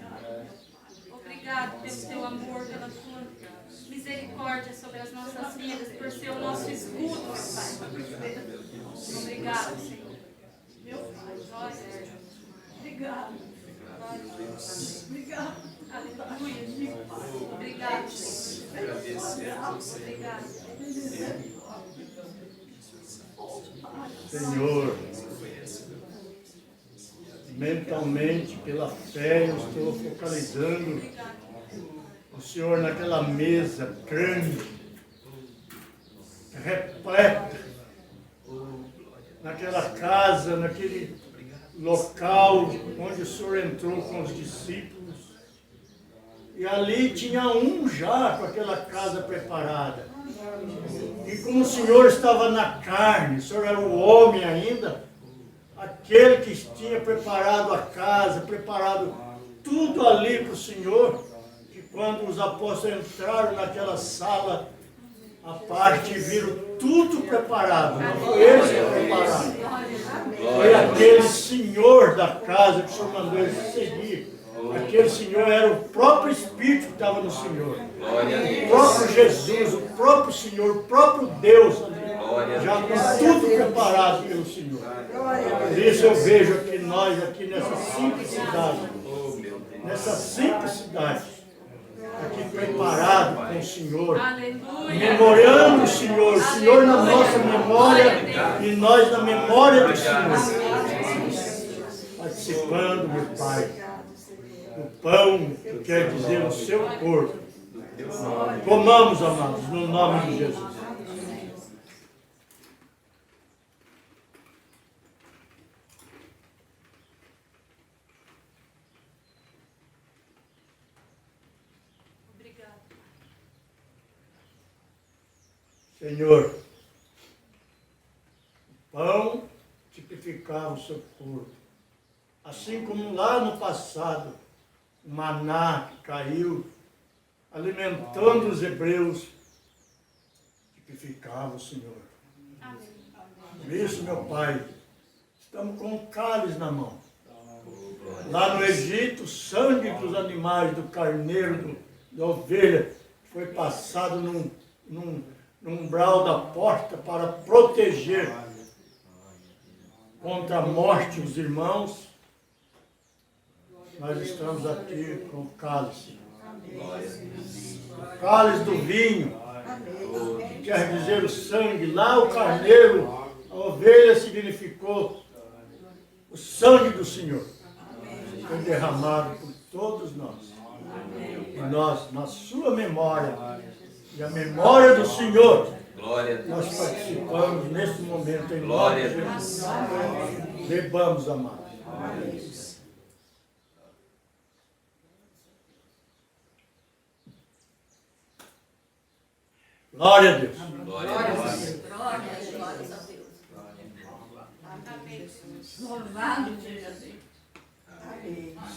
Obrigado pelo teu amor, pela tua misericórdia sobre as nossas vidas, por ser o nosso escudo, Pai. Obrigado, Senhor. Meu Pai, glória a Deus. Obrigado. Glória a Deus. Obrigado. Aleluia. Obrigado, Senhor. Obrigado. Senhor, mentalmente, pela fé, eu estou focalizando o Senhor naquela mesa grande, repleta, naquela casa, naquele local onde o Senhor entrou com os discípulos. E ali tinha um já com aquela casa preparada. E como o Senhor estava na carne, o Senhor era um homem ainda, aquele que tinha preparado a casa, preparado tudo ali para o Senhor, que quando os apóstolos entraram naquela sala, a parte viram tudo preparado, não foi eles que prepararam. Foi aquele Senhor da casa que o Senhor mandou eles seguir. Aquele Senhor era o próprio Espírito que estava no Senhor. O próprio Jesus, o próprio Senhor, o próprio Deus, já com tudo preparado pelo Senhor. Por isso eu vejo aqui nós, aqui nessa simples cidade, aqui preparado com o Senhor, memorando o Senhor na nossa memória e nós na memória do Senhor. Participando, meu Pai, o pão, que quer dizer o seu corpo. Comamos, amados, no nome de Jesus. Senhor, o pão tipificava o seu corpo. Assim como lá no passado, o maná que caiu, alimentando os hebreus, tipificava o Senhor. Por isso, meu Pai, estamos com um cálice na mão. Lá no Egito, o sangue dos animais, do carneiro, da ovelha, foi passado num umbral da porta para proteger contra a morte os irmãos. Nós estamos aqui com o cálice. O cálice do vinho, que quer dizer o sangue. Lá o carneiro, a ovelha significou o sangue do Senhor. Foi derramado por todos nós. E nós, na sua memória, e a memória do Senhor, nós participamos nesse momento em nome de Jesus. Bebamos, amados. Glória a Deus. Glória a Deus. Glória a Deus. Louvado seja Deus.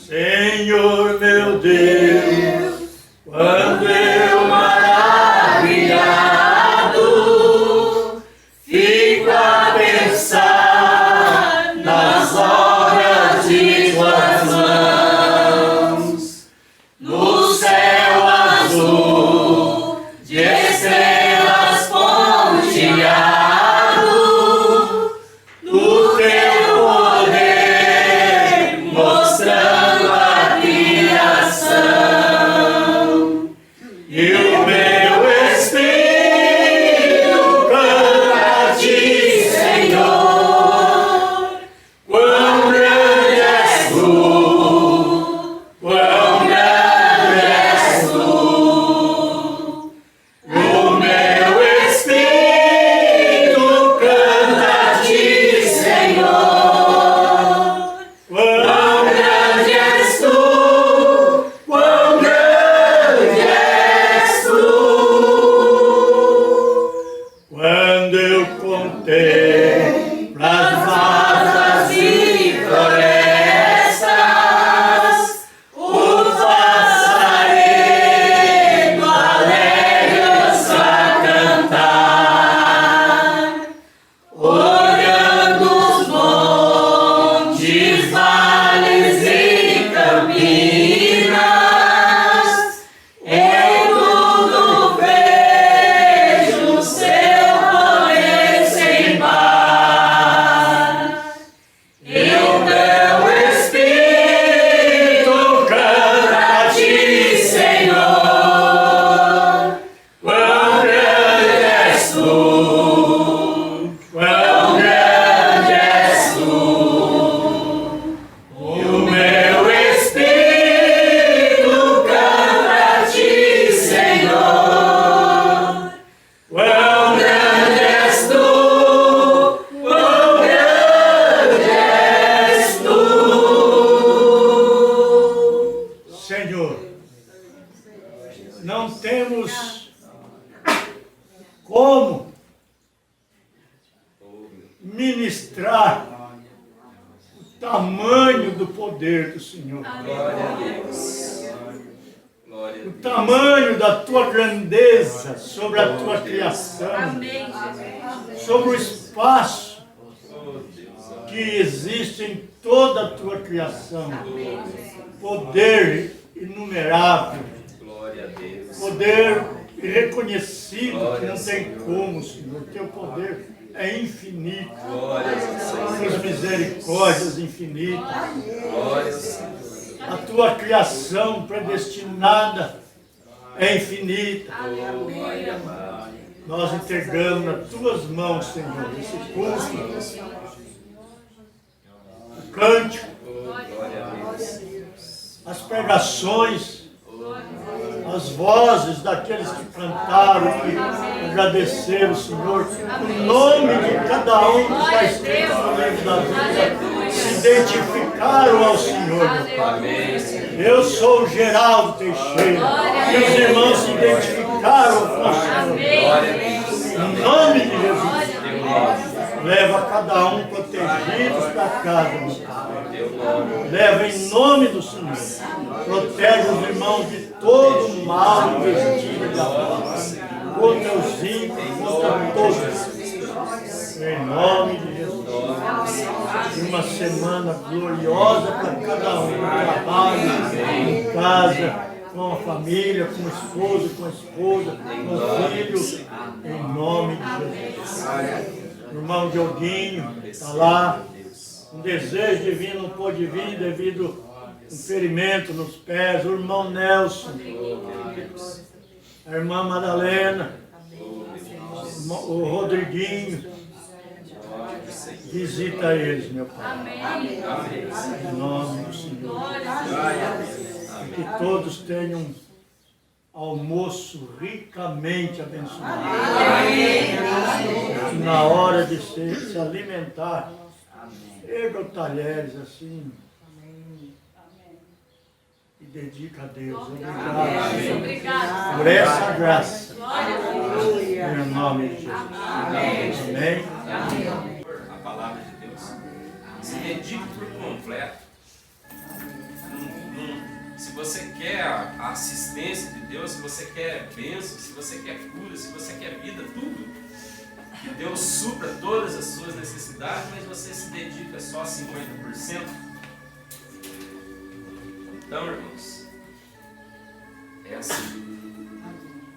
Senhor meu Deus, quando eu maravilhado fico a pensar nas obras de tuas mãos, no céu azul de estrelas pontilhado, do teu poder mostrando a criação. E o meu espírito canta a ti, Senhor. Quão grande és tu, quão grande és tu. O meu como ministrar o tamanho do poder do Senhor. Glória a Deus. Glória a O Deus. tamanho da tua grandeza sobre a tua criação, Amém, Jesus. sobre o espaço Oh, Deus. que existe em toda a tua criação. Poder inumerável, Glória a Deus. poder irreconhecido, que não tem como, Senhor. Teu poder é infinito, Glória a Deus. tuas misericórdias infinitas. Glória a Deus. A tua criação predestinada é infinita. Aleluia. Nós entregamos nas tuas mãos, Senhor, esse culto, o cântico, Glória a Deus. as pregações, as vozes daqueles que cantaram, que agradeceram, Senhor, o nome de cada um que está escrito no livro da vida, se identificaram ao Senhor. Amém. Eu sou o Geraldo Teixeira, e os irmãos se identificaram com o Senhor. Glória a Deus. Em nome de Jesus, leva cada um protegidos para casa, meu Pai. Teu nome. Leva em nome do Senhor. Protege os irmãos de todo mal investido da paz. Contra os ímpios, contra todos. Em nome de Jesus. E uma semana gloriosa para cada um. No trabalho, em casa, com a família, com o esposo, com a esposa, com o filho. Em nome de Jesus. O irmão Dioguinho está lá. Um desejo divino não pôde vir devido a um ferimento nos pés. O irmão Nelson, a irmã Madalena, o Rodriguinho. Visita eles, meu Pai. Amém. Em nome do Senhor. Glória a Deus. Que todos tenham um almoço ricamente abençoado. E na hora de se alimentar, erga os talheres assim. E dedica a Deus. Obrigado Obrigado. por essa graça. Glória a Deus. Em nome de Jesus. Amém. A palavra de Deus. Se dedique por completo. Se você quer a assistência de Deus, se você quer bênção, se você quer cura, se você quer vida, tudo. Que Deus supra todas as suas necessidades, mas você se dedica só a 50%. Então, irmãos, é assim.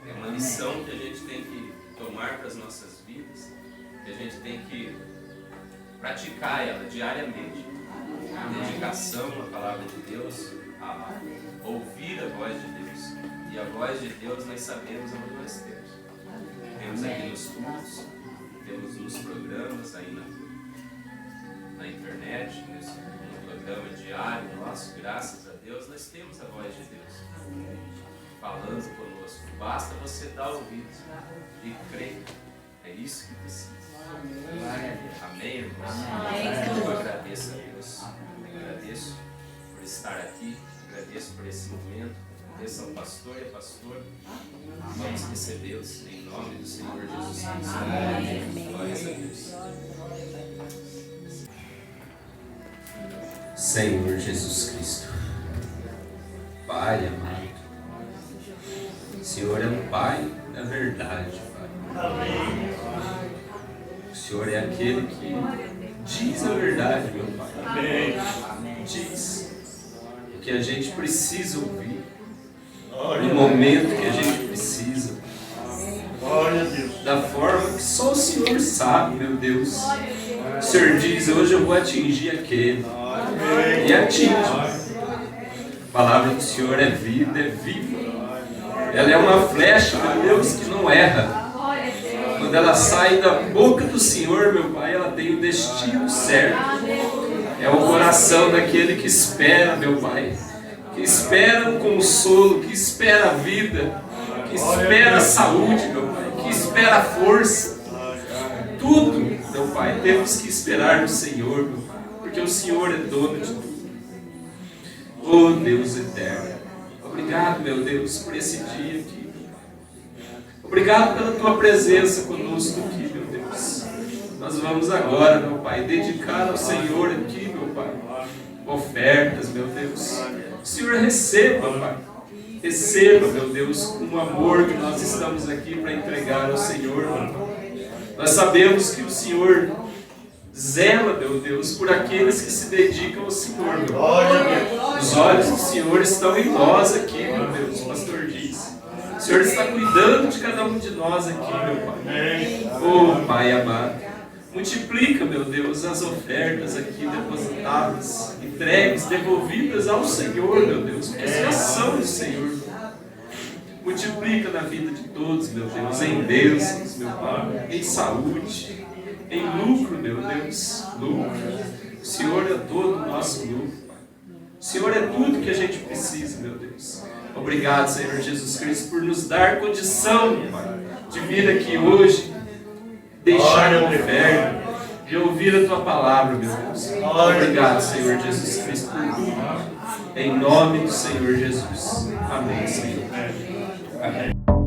É uma lição que a gente tem que tomar para as nossas vidas, que a gente tem que praticar ela diariamente. A dedicação à palavra de Deus, a ouvir a voz de Deus. E a voz de Deus nós sabemos onde nós temos. Temos aqui nos cultos, temos nos programas aí na internet, no programa diário nosso, graças a Deus, nós temos a voz de Deus falando conosco. Basta você dar ouvidos e crer. É isso que precisa. Amém, irmãos? Eu agradeço a Deus. Agradeço por estar aqui. Agradeço por esse momento. Agradeço ao pastor e a pastora. Vamos recebê-los em nome do Senhor Jesus Cristo. Glórias a Deus. Senhor Jesus Cristo, Pai amado, o Senhor é um Pai da verdade, Pai. O Senhor é aquele que diz a verdade, meu Pai. Diz o que a gente precisa ouvir, no momento que a gente precisa, Glória a Deus. da forma que só o Senhor sabe, meu Deus. O Senhor diz, hoje eu vou atingir aquele. E atinge. A palavra do Senhor é vida, é viva. Ela é uma flecha, meu Deus, que não erra. Quando ela sai da boca do Senhor, meu Pai, ela tem o destino certo. É o coração daquele que espera, meu Pai. Que espera o consolo, que espera a vida, que espera a saúde, meu Pai, que espera a força. Tudo, meu Pai, temos que esperar no Senhor, meu Pai, porque o Senhor é dono de tudo. Oh Deus eterno, obrigado, meu Deus, por esse dia aqui. Obrigado pela tua presença conosco aqui, meu Deus. Nós vamos agora, meu Pai, dedicar ao Senhor aqui, meu Pai, ofertas, meu Deus. O Senhor receba, Pai. Receba, meu Deus, com o amor que nós estamos aqui para entregar ao Senhor, meu Pai. Nós sabemos que o Senhor zela, meu Deus, por aqueles que se dedicam ao Senhor, meu Pai. Os olhos do Senhor estão em nós aqui, meu Deus, o pastor diz. O Senhor está cuidando de cada um de nós aqui, meu Pai. Oh, Pai amado, multiplica, meu Deus, as ofertas aqui depositadas, entregues, devolvidas ao Senhor, meu Deus, porque já são do Senhor. Multiplica na vida de todos, meu Deus, em bênçãos, meu Pai, em saúde, em lucro, meu Deus, lucro. O Senhor é todo o nosso lucro, Pai. O Senhor é tudo que a gente precisa, meu Deus. Obrigado, Senhor Jesus Cristo, por nos dar condição, Pai, de vir aqui hoje, deixar a oferta, de ouvir a Tua palavra, meu Deus. Obrigado, Senhor Jesus Cristo, por tudo. Em nome do Senhor Jesus. Amém, Senhor. Amém.